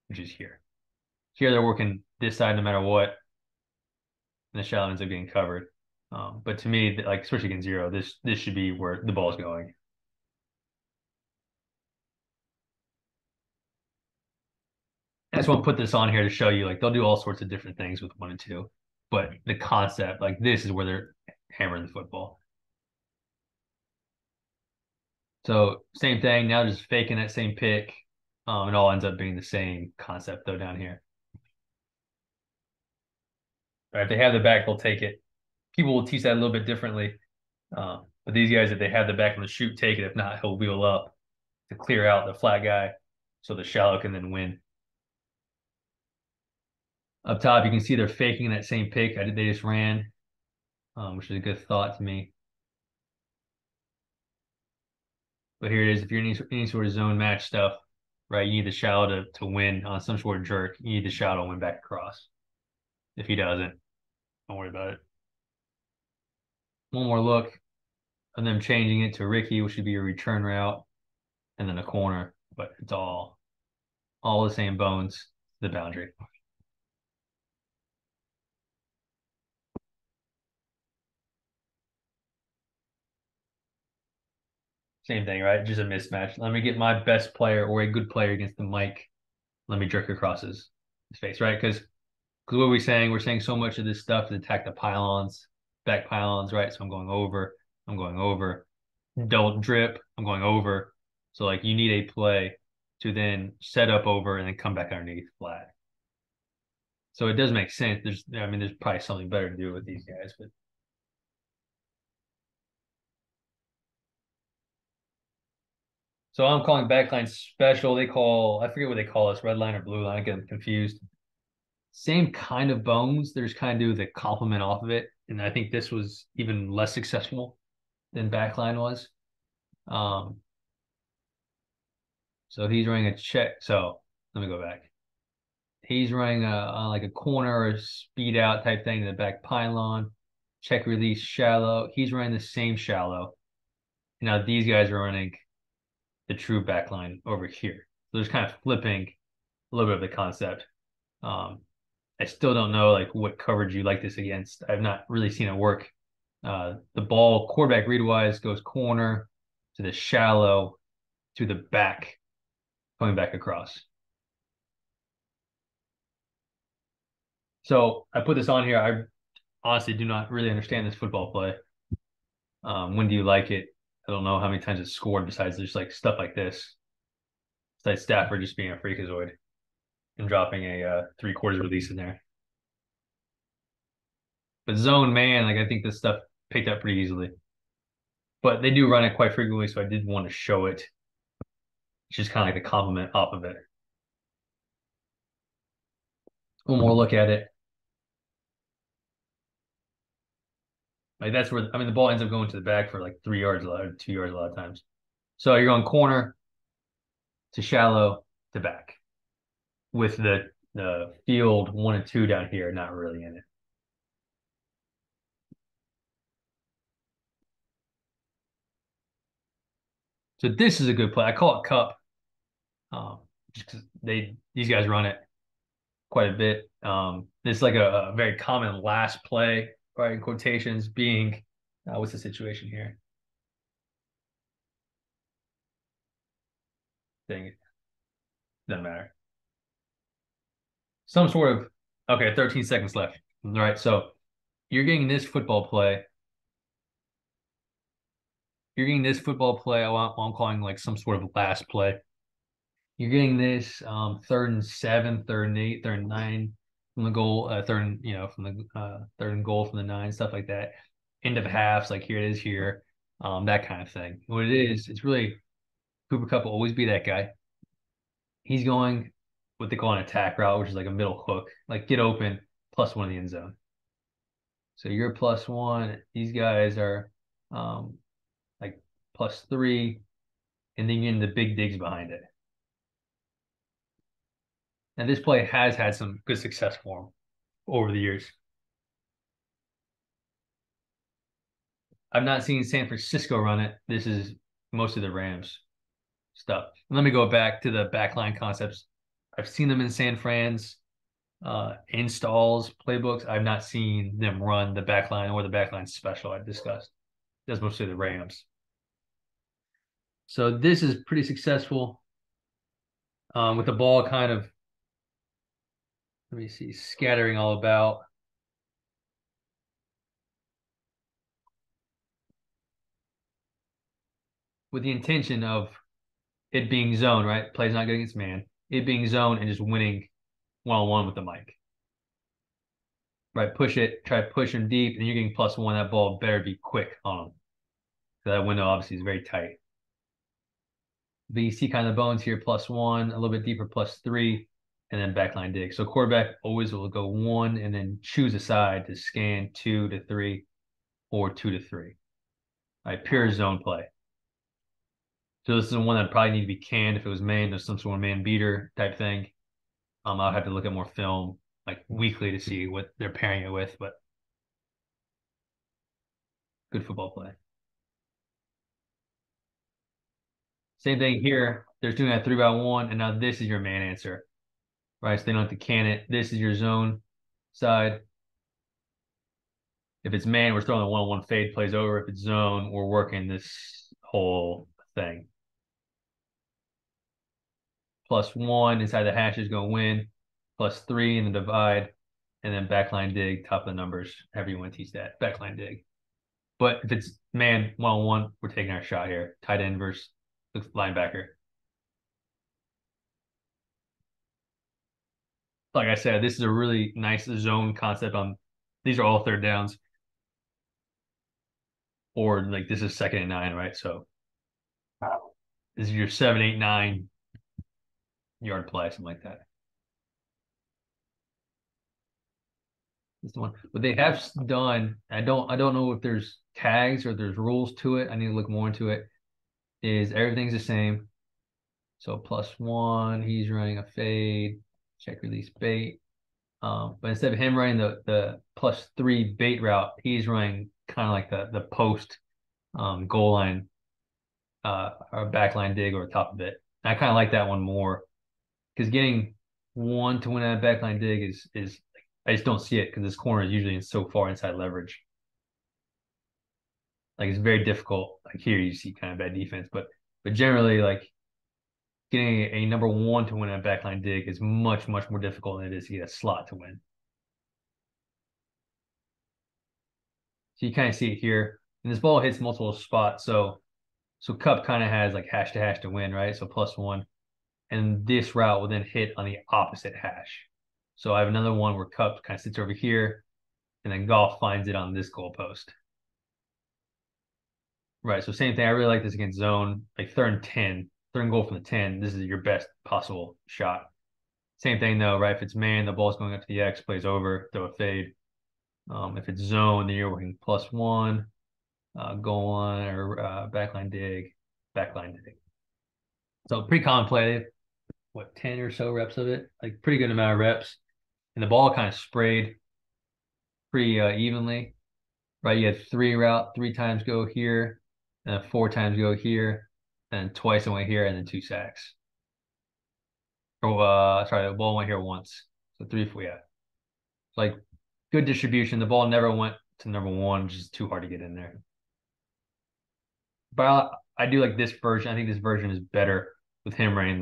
which is here. Here they're working this side no matter what. And the shallow ends up getting covered. But to me, like especially against zero, this should be where the ball is going. I just want to put this on here to show you like they'll do all sorts of different things with 1 and 2, but the concept, like this is where they're hammering the football. So same thing, now just faking that same pick. It all ends up being the same concept though down here. Right, if they have the back, they'll take it. People will teach that a little bit differently. But these guys, if they have the back on the shoot, take it. If not, he'll wheel up to clear out the flat guy so the shallow can then win. Up top, you can see they're faking that same pick they just ran, which is a good thought to me. But here it is. If you're in any sort of zone match stuff, right, you need the shallow to win on some sort of jerk. You need the shallow to win back across. If he doesn't, don't worry about it. One more look of them changing it to Ricky, which would be a return route, and then a corner. But it's all the same bones, the boundary. Same thing, right? Just a mismatch. Let me get my best player or a good player against the mic. Let me jerk across his face, right? Because what are we saying? We're saying so much of this stuff to attack the pylons, back pylons, right? So I'm going over, I'm going over, double drip, I'm going over. So like you need a play to then set up over and then come back underneath flat. So it does make sense. There's probably something better to do with these guys, but So I'm calling backline special. They call, I forget what they call this, red line or blue line. I get confused. Same kind of bones. There's kind of do the complement off of it. And I think this was even less successful than backline was. Um, so he's running a check. So let me go back. He's running like a corner or speed out type thing to the back pylon, check release shallow. He's running the same shallow. Now these guys are running the true backline over here. So there's kind of flipping a little bit of the concept. Um, I still don't know like what coverage you like this against. I've not really seen it work. The ball quarterback read wise goes corner to the shallow to the back, coming back across. So I put this on here. I honestly do not really understand this football play. When do you like it? I don't know how many times it's scored besides just like stuff like this. Besides Stafford just being a freakazoid and dropping a three-quarters release in there. But zone man, like I think this stuff picked up pretty easily. But they do run it quite frequently, so I did want to show it. It's just kind of like the compliment off of it. One more look at it. Like that's where I mean the ball ends up going to the back for like 3 yards a lot, or 2 yards a lot of times. So you're going corner to shallow to back with the field 1 and 2 down here, not really in it. So this is a good play. I call it cup, just because these guys run it quite a bit. This is like a very common last play, right? In quotations, being what's the situation here? Dang it, doesn't matter. Some sort of okay, 13 seconds left. All right, so you're getting this football play. You're getting this football play. I'm calling like some sort of last play. You're getting this 3rd and 7, 3rd and 8, 3rd and 9 from the goal, from the 3rd and goal from the 9, stuff like that. End of halves, like here it is here, that kind of thing. What it is, it's really Cooper Kupp will always be that guy. He's going what they call an attack route, which is like a middle hook, like get open +1 in the end zone. So you're +1. These guys are um, like +3, and then you're in the big digs behind it. And this play has had some good success for him over the years. I've not seen San Francisco run it. This is most of the Rams stuff. Let me go back to the backline concepts. I've seen them in San Fran's installs, playbooks. I've not seen them run the backline or the backline special I discussed. That's mostly the Rams. So this is pretty successful with the ball kind of, let me see, scattering all about. With the intention of it being zone, right? Play's not getting its man. It being zone and just winning one-on-one with the mic. Right, push it, try to push him deep, and you're getting +1. That ball better be quick on him. So that window obviously is very tight. But you see kind of the bones here, +1, a little bit deeper, +3, and then backline dig. So quarterback always will go 1 and then choose a side to scan 2 to 3 or 2 to 3. Right, pure zone play. So this is the one that probably need to be canned if it was man. There's some sort of man beater type thing. I'll have to look at more film like weekly to see what they're pairing it with, but good football play. Same thing here. They're doing that 3-by-1, and now this is your man answer, right? So they don't have to can it. This is your zone side. If it's man, we're throwing a 1-on-1 fade plays over. If it's zone, we're working this whole thing. +1 inside the hash is going to win. +3 in the divide, and then backline dig, top of the numbers. However you want to teach that, backline dig. But if it's man 1-on-1, we're taking our shot here. Tight end versus the linebacker. Like I said, this is a really nice zone concept on these are all 3rd downs. Or like this is 2nd and 9, right? So This is your 7, 8, 9 yard play, something like that. This one. What they have done, I don't know if there's tags or there's rules to it. I need to look more into it. Is everything's the same. So +1, he's running a fade, check release bait. But instead of him running the +3 bait route, he's running kind of like the post goal line or backline dig over top of it. I kind of like that one more because getting one to win that backline dig is I just don't see it because this corner is usually so far inside leverage. Like it's very difficult. Like here you see kind of bad defense, but generally like getting a number one to win a backline dig is much, much more difficult than it is to get a slot to win. So you kind of see it here. And this ball hits multiple spots. So Cup kind of has like hash to win, right? So +1. And this route will then hit on the opposite hash. So I have another one where Cup kind of sits over here, and then Golf finds it on this goalpost. Right. So same thing. I really like this against zone, like 3rd and 10, 3rd and goal from the 10. This is your best possible shot. Same thing though, right? If it's man, the ball's going up to the X, plays over, throw a fade. If it's zone, then you're working +1, goal line or backline dig, backline dig. So pretty common play. What, 10 or so reps of it? Like pretty good amount of reps. And the ball kind of sprayed pretty evenly, right? You had 3 route, 3 times go here, and 4 times go here, and twice it went here, and then 2 sacks. Oh, sorry, the ball went here once. So 3, 4, yeah. Like good distribution. The ball never went to number one, which is too hard to get in there. But I do like this version. I think this version is better with him running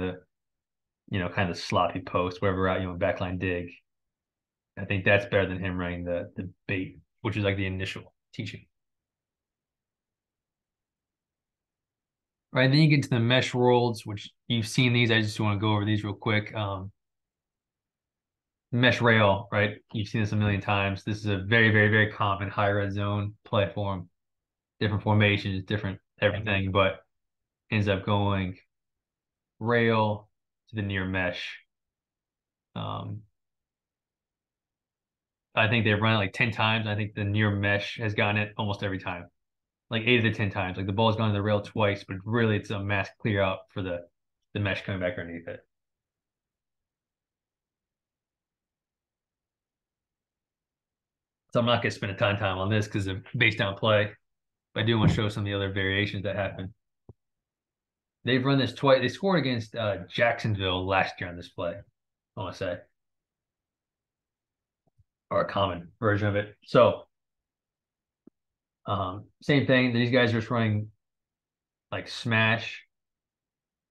kind of sloppy post, wherever out, backline dig. I think that's better than him running the bait, which is like the initial teaching. Right, then you get to the mesh worlds, which you've seen these. I just want to go over these real quick. Mesh rail, right? You've seen this a million times. This is a very, very, very common high red zone play form. Different formations, different everything, but ends up going rail to the near mesh. Um, I think they've run it like 10 times. I think the near mesh has gotten it almost every time, like 8 of the 10 times. Like the ball's gone to the rail twice, but really it's a mass clear out for the mesh coming back underneath it. So I'm not going to spend a ton of time on this because of base down play. But I do want to show some of the other variations that happen. They've run this twice. They scored against Jacksonville last year on this play, I want to say, or a common version of it. So same thing. These guys are just running like smash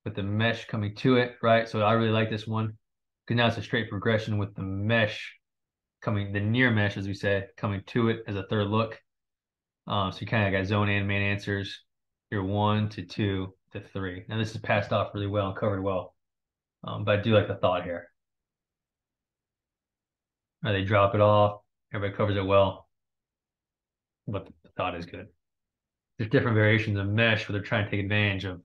with the mesh coming to it, right? So I really like this one because now it's a straight progression with the mesh coming, the near mesh, as we say, coming to it as a third look. So you kind of got zone and man answers. You're 1 to 2 to 3. Now this is passed off really well and covered well. But I do like the thought here. They drop it off. Everybody covers it well. But the thought is good. There's different variations of mesh where they're trying to take advantage of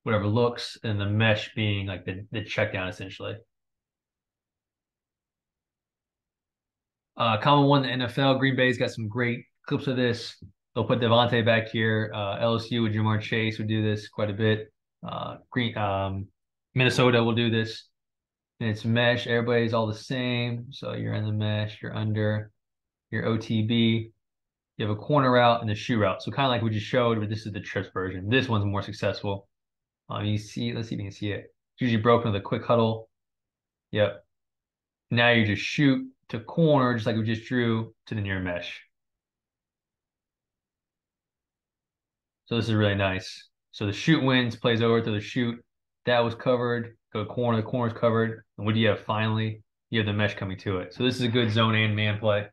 whatever looks, and the mesh being like the check down essentially. Common one in the NFL, Green Bay's got some great clips of this. They'll put Devontae back here. LSU with Jamar Chase would do this quite a bit. Minnesota will do this. And it's mesh. Everybody's all the same. So you're in the mesh, you're under your OTB. You have a corner route and a shoe route. So kind of like we just showed, but this is the trips version. This one's more successful. You see, let's see if you can see it. It's usually broken with a quick huddle. Yep. Now you just shoot to corner, just like we just drew to the near mesh. So this is really nice. So the shoot wins, plays over to the shoot. That was covered. Go corner, the corner's covered. And what do you have finally? You have the mesh coming to it. So this is a good zone and man play.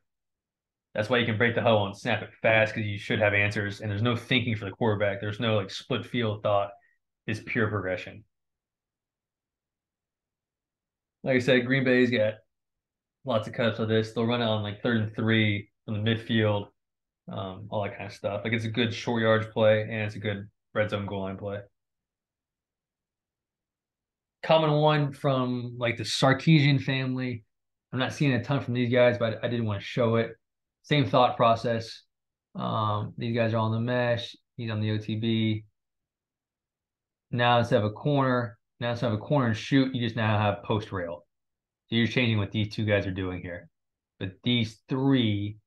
That's why you can break the huddle and snap it fast because you should have answers. And there's no thinking for the quarterback. There's no like split field thought. It's pure progression. Like I said, Green Bay's got lots of cuts of this. They'll run it on like 3rd and 3 from the midfield, all that kind of stuff. Like it's a good short yards play and it's a good red zone goal line play. common one from like the Sarkeesian family. I'm not seeing a ton from these guys, but I did want to show it. Same thought process. These guys are on the mesh. He's on the OTB. Now instead of a corner and shoot, you just now have post rail. So you're changing what these two guys are doing here. But these three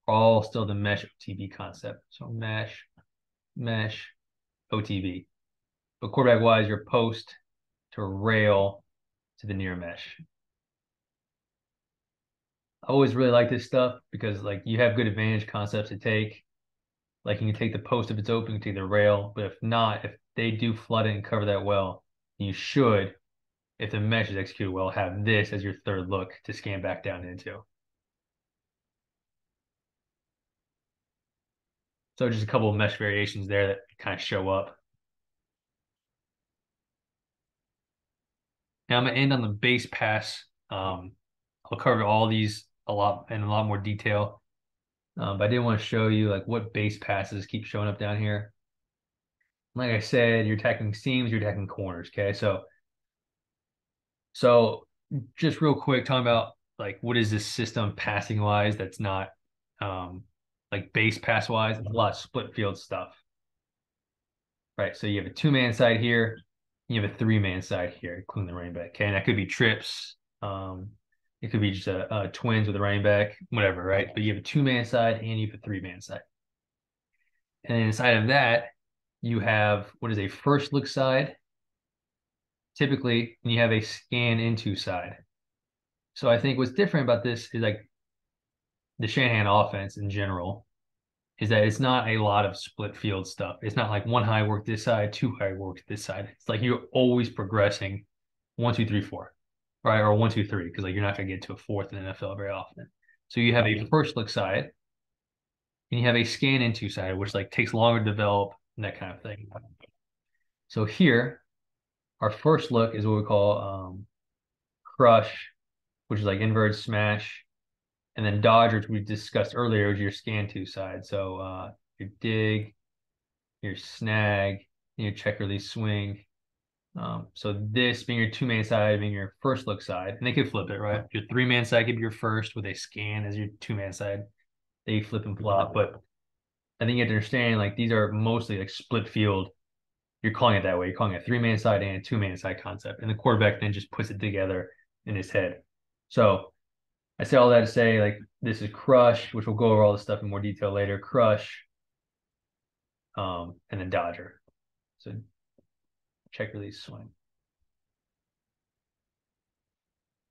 are all still the mesh OTB concept. So mesh, OTB. But quarterback wise, you're post to rail to the near mesh. I always really like this stuff because like you have good advantage concepts to take. Like you can take the post if it's open, you can take the rail. But if not, if they do flood it and cover that well, you should, if the mesh is executed well, have this as your third look to scan back down into. So just a couple of mesh variations there that kind of show up. Now I'm gonna end on the base pass. I'll cover all these a lot in a lot more detail. But I did want to show you like what base passes keep showing up down here. Like I said, you're attacking seams, you're attacking corners. Okay, so just real quick, talking about like what is this system passing wise that's not like base pass wise. It's a lot of split field stuff. Right. So you have a two-man side here, you have a three-man side here, including the running back. Okay, and that could be trips. It could be just a twins with a running back, whatever, right? But you have a two-man side and you have a three-man side. And inside of that, you have what is a first look side, typically, and you have a scan into side. So I think what's different about this is like the Shanahan offense in general is that it's not a lot of split field stuff. It's not like one high work this side, two high work this side. It's like you're always progressing 1, 2, 3, 4, right? Or 1, 2, 3, because like you're not gonna get to a fourth in the NFL very often. So you have a first look side and you have a scan into side, which like takes longer to develop and that kind of thing. So here, our first look is what we call crush, which is like invert smash, and then dodge, which we discussed earlier, is your scan to side. So your dig, your snag, your check release swing. So this being your two-man side, being your first look side, and they could flip it, right? Your three-man side could be your first with a scan as your two-man side. They flip and flop, but I think you have to understand like these are mostly like split field. You're calling it that way. You're calling it a three-man side and a two-man side concept, and the quarterback then just puts it together in his head. So I say all that to say like this is crush, which we'll go over all this stuff in more detail later. Crush, and then dodger. So check release swing.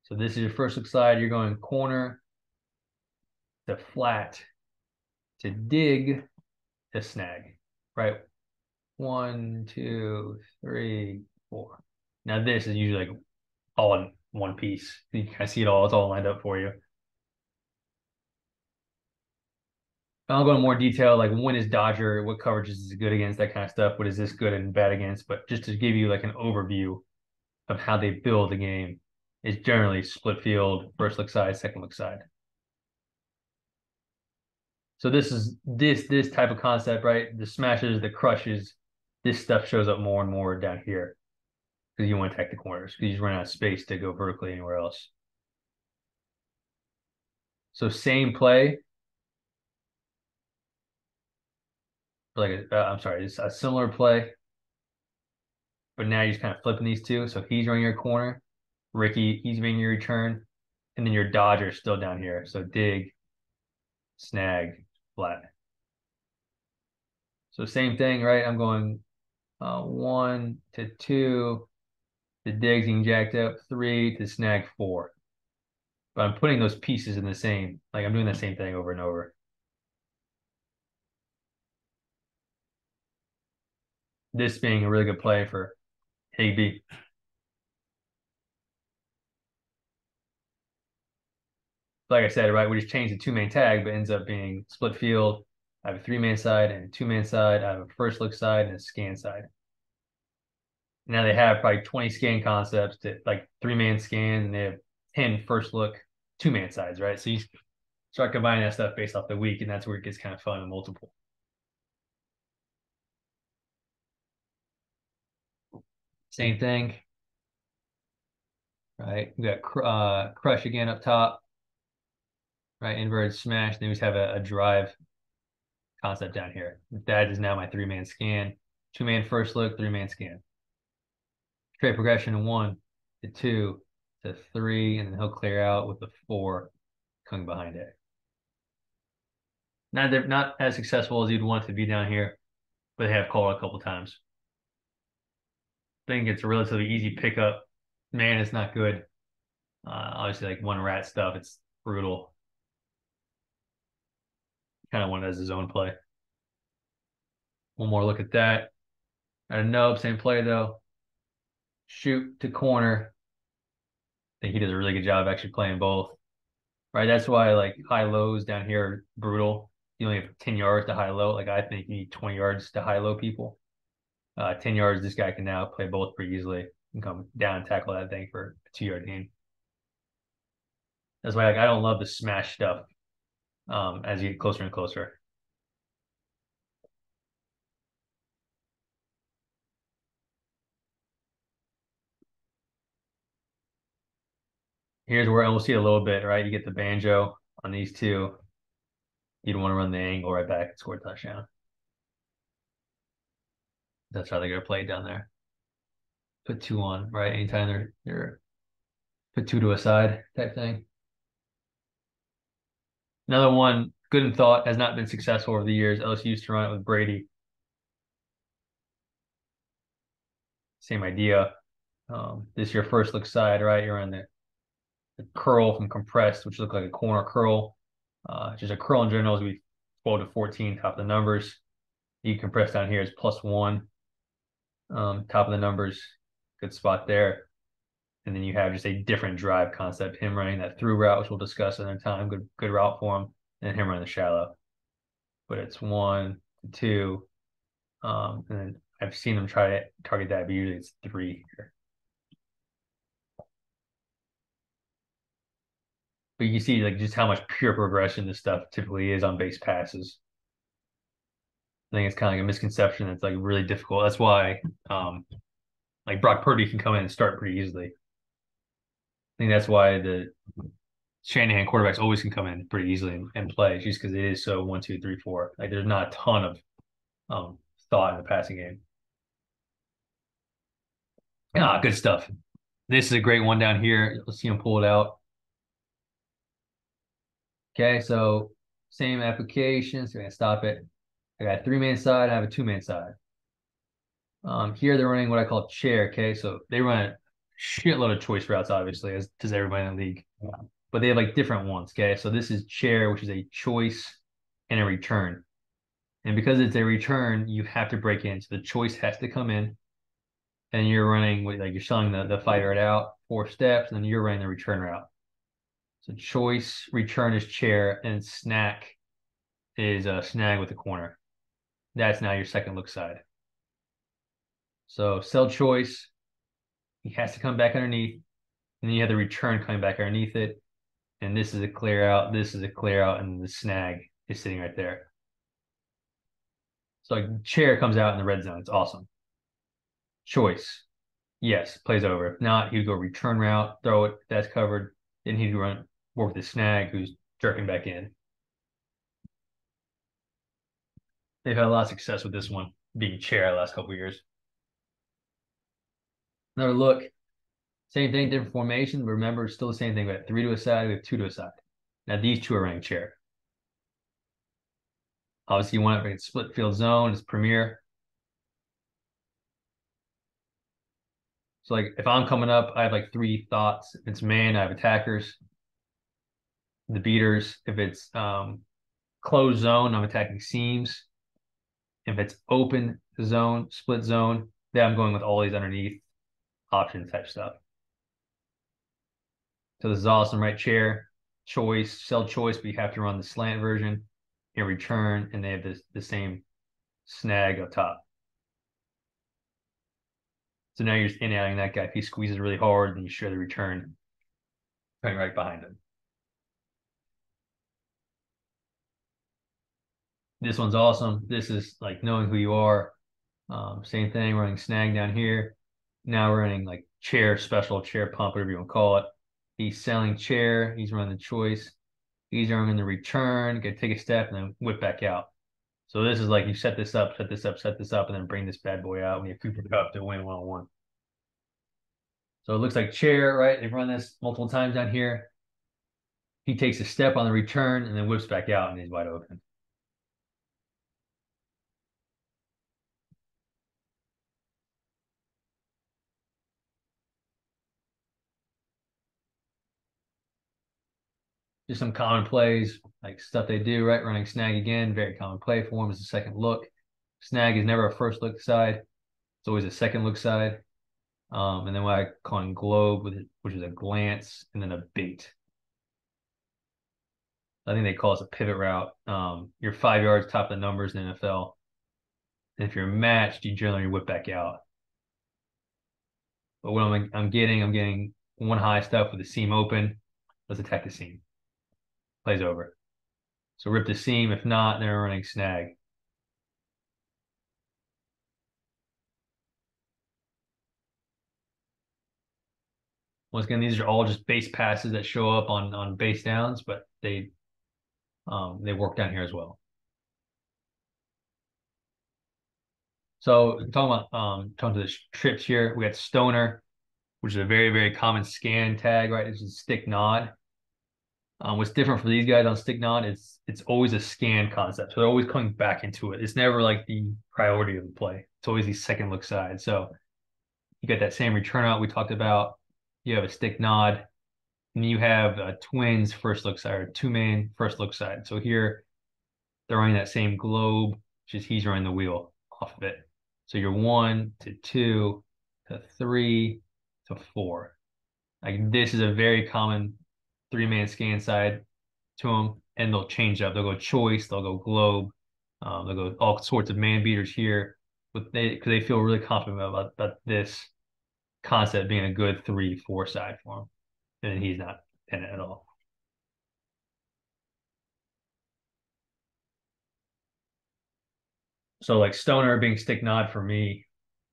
So this is your first look slide. You're going corner to flat to dig to snag, right? 1, 2, 3, 4. Now this is usually like all in one piece. You can kind of see it all. It's all lined up for you. I'll go into more detail, like when is Dodger, what coverages is it good against, that kind of stuff. What is this good and bad against? But just to give you like an overview of how they build the game, is generally split field, first look side, second look side. So this is this type of concept, right? The smashes, the crushes, this stuff shows up more and more down here because you want to attack the corners because you just run out of space to go vertically anywhere else. So same play, like I'm sorry, it's a similar play, but now you're just kind of flipping these two. So he's running your corner, Ricky, he's making your return, and then your Dodger still down here. So dig, snag, flat. So same thing, right? I'm going 1 to 2, the digs getting jacked up, 3 to snag 4. But I'm putting those pieces in the same, like I'm doing the same thing over and over. This being a really good play for Higby. Like I said, right, we just changed the two-man tag, but ends up being split field. I have a three-man side and a two-man side. I have a first look side and a scan side. Now they have probably 20 scan concepts to like three-man scans, and they have 10 first look two-man sides, right? So you start combining that stuff based off the week, and that's where it gets kind of fun and multiple. Same thing. right? We got crush again up top, right? Inverted smash. Then we just have a drive concept down here. That is now my three-man scan. Two-man first look, three-man scan. Straight progression to one, to two, to three, and then he'll clear out with the four coming behind it. Now they're not as successful as you'd want it to be down here, but they have called a couple times. I think it's a relatively easy pickup. Man, it's not good. Obviously, like one rat stuff, it's brutal. Kind of want it as his own play. One more look at that. At a nub, same play though. Shoot to corner. I think he does a really good job actually playing both. Right, that's why like high lows down here are brutal. You only have 10 yards to high low. Like I think you need 20 yards to high low people. 10 yards, this guy can now play both pretty easily and come down and tackle that thing for a 2 yard gain. That's why like I don't love the smash stuff as you get closer and closer. Here's where and we'll see a little bit, right? You get the banjo on these two. You don't want to run the angle right back and score a touchdown. That's how they're gonna play it down there. Put two on, right? Anytime they're put two to a side type thing. Another one, good in thought, has not been successful over the years. LSU used to run it with Brady. Same idea. This is your first look side, right? You're on the curl from compressed, which look like a corner curl. Just a curl in general is we 12 to 14, top of the numbers. You compress down here is +1. Top of the numbers, good spot there. And then you have just a different drive concept. Him running that through route, which we'll discuss another time. Good route for him, and him running the shallow. But it's 1, 2, and then I've seen them try to target that, but usually it's 3 here. But you see like just how much pure progression this stuff typically is on base passes. I think it's kind of like a misconception that's like really difficult. That's why like Brock Purdy can come in and start pretty easily. I think that's why the Shanahan quarterbacks always can come in pretty easily and play just because it is so 1, 2, 3, 4. Like there's not a ton of thought in the passing game. Good stuff. This is a great one down here. Let's see him pull it out. Okay, so same application. So we're gonna stop it. I got a three-man side. I have a two-man side. Here they're running what I call chair. Okay, so they run a shitload of choice routes, obviously, as does everybody in the league. But they have like different ones. Okay, so this is chair, which is a choice and a return. And because it's a return, you have to break in. So the choice has to come in, and you're running like you're selling the fighter it out 4 steps, and then you're running the return route. So choice, return is chair, and snack is a snag with the corner. That's now your second look side. So sell choice, he has to come back underneath, and then you have the return coming back underneath it. And this is a clear out, this is a clear out, and the snag is sitting right there. So like chair comes out in the red zone. It's awesome. Choice, yes, plays over. If not, he'd go return route, throw it, that's covered. Then he'd run work with the snag who's jerking back in. They've had a lot of success with this one being chair the last couple of years. Another look, same thing, different formation. But remember, it's still the same thing. We have 3 to a side, we have 2 to a side. Now these two are running chair. Obviously, you want to split field zone, it's premier. So like if I'm coming up, I have like 3 thoughts. If it's man, I have attackers, the beaters. If it's closed zone, I'm attacking seams. If it's open zone, split zone, then I'm going with all these underneath option type stuff. So this is awesome, right? Chair, choice, sell choice, but you have to run the slant version in return, and they have the same snag up top. So now you're just in-outing that guy. If he squeezes really hard, then you share the return coming right behind him. This one's awesome. This is like knowing who you are. Same thing, running snag down here. Now we're running like chair special, chair pump, whatever you want to call it. He's selling chair. He's running the choice. He's running the return. Get take a step and then whip back out. So this is like you set this up, set this up, set this up, and then bring this bad boy out when you have Cooper Cup to win one-on-one. So it looks like chair, right? They've run this multiple times down here. He takes a step on the return and then whips back out and he's wide open. Just some common plays, like stuff they do, right? Running snag again, very common play for him is a second look. Snag is never a first look side. It's always a second look side. And then what I call in globe, which is a glance and then a bait. I think they call it a pivot route. You're 5 yards top of the numbers in the NFL. And if you're matched, you generally whip back out. But what I'm getting one high stuff with the seam open. Let's attack the seam. Plays over. So rip the seam. If not, they're running snag. Once again, these are all just base passes that show up on base downs, but they work down here as well. So talking to the trips here, we got stoner, which is a very, very common scan tag, right? This is stick nod. What's different for these guys on stick nod is it's always a scan concept. So they're always coming back into it. It's never like the priority of the play. It's always the second look side. So you get that same return out we talked about. You have a stick nod, and you have a twins first look side or two-man first look side. So here they're running that same globe, just he's running the wheel off of it. So you're 1 to 2 to 3 to 4. Like this is a very common three-man scan side to them, and they'll change up. They'll go choice, they'll go globe, they'll go all sorts of man beaters here, but because they feel really confident about this concept being a good 3-4 side for him, and he's not in it at all. So like stoner being stick nod for me,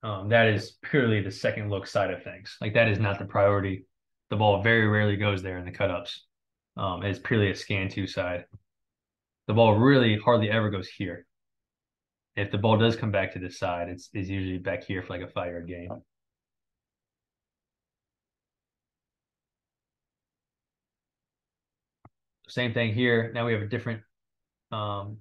that is purely the second look side of things. Like that is not the priority. The ball very rarely goes there in the cutups. It's purely a scan two side. The ball really hardly ever goes here. If the ball does come back to this side, it's usually back here for like a 5 yard gain. Same thing here. Now we have a um,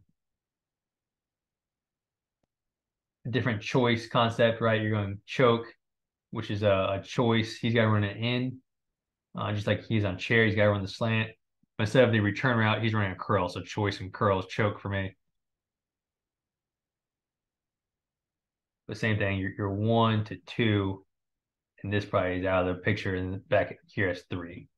different choice concept, right? You're going choke, which is a choice. He's got to run it in, just like he's on chair. He's got to run the slant. But instead of the return route, he's running a curl. So choice and curl is choke for me. The same thing. You're 1 to 2, and this probably is out of the picture. And back here is 3.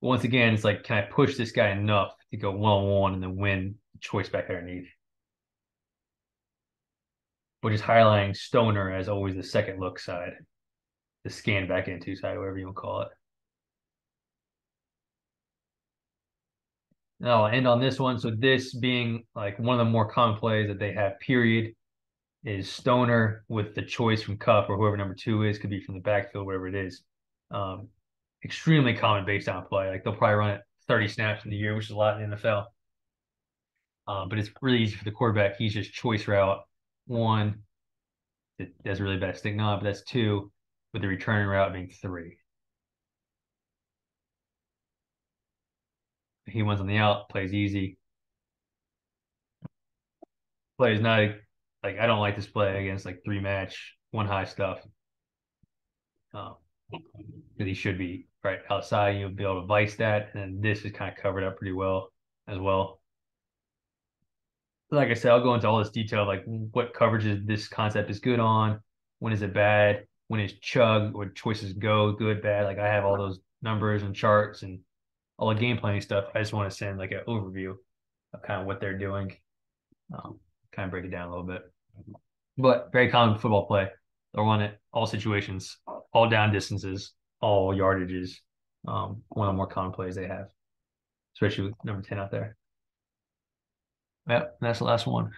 Once again, it's like, can I push this guy enough to go one-on-one and then win choice back underneath? Which is highlighting stoner as always the second look side, the scan back into side, whatever you want to call it. Now I'll end on this one. So this being like one of the more common plays that they have, period, is stoner with the choice from Cup or whoever number 2 is, could be from the backfield, whatever it is. Um, extremely common base down play. Like they'll probably run it 30 snaps in the year, which is a lot in the NFL. But it's really easy for the quarterback. He's just choice route 1. That's a really bad stick nod, but that's 2, with the return route being 3. He wins on the out, plays easy. Plays not like I don't like this play against like 3 match, 1 high stuff. Because he should be right outside. You'll be able to vice that, and then this is kind of covered up pretty well as well. Like I said, I'll go into all this detail, like what coverages this concept is good on, when is it bad, when is chug, what choices go, good, bad. Like I have all those numbers and charts and all the game planning stuff. I just want to send like an overview of kind of what they're doing, kind of break it down a little bit. But very common football play. They'll run it all situations, all down distances, all yardages. One of the more common plays they have, especially with number 10 out there. Yep, that's the last one.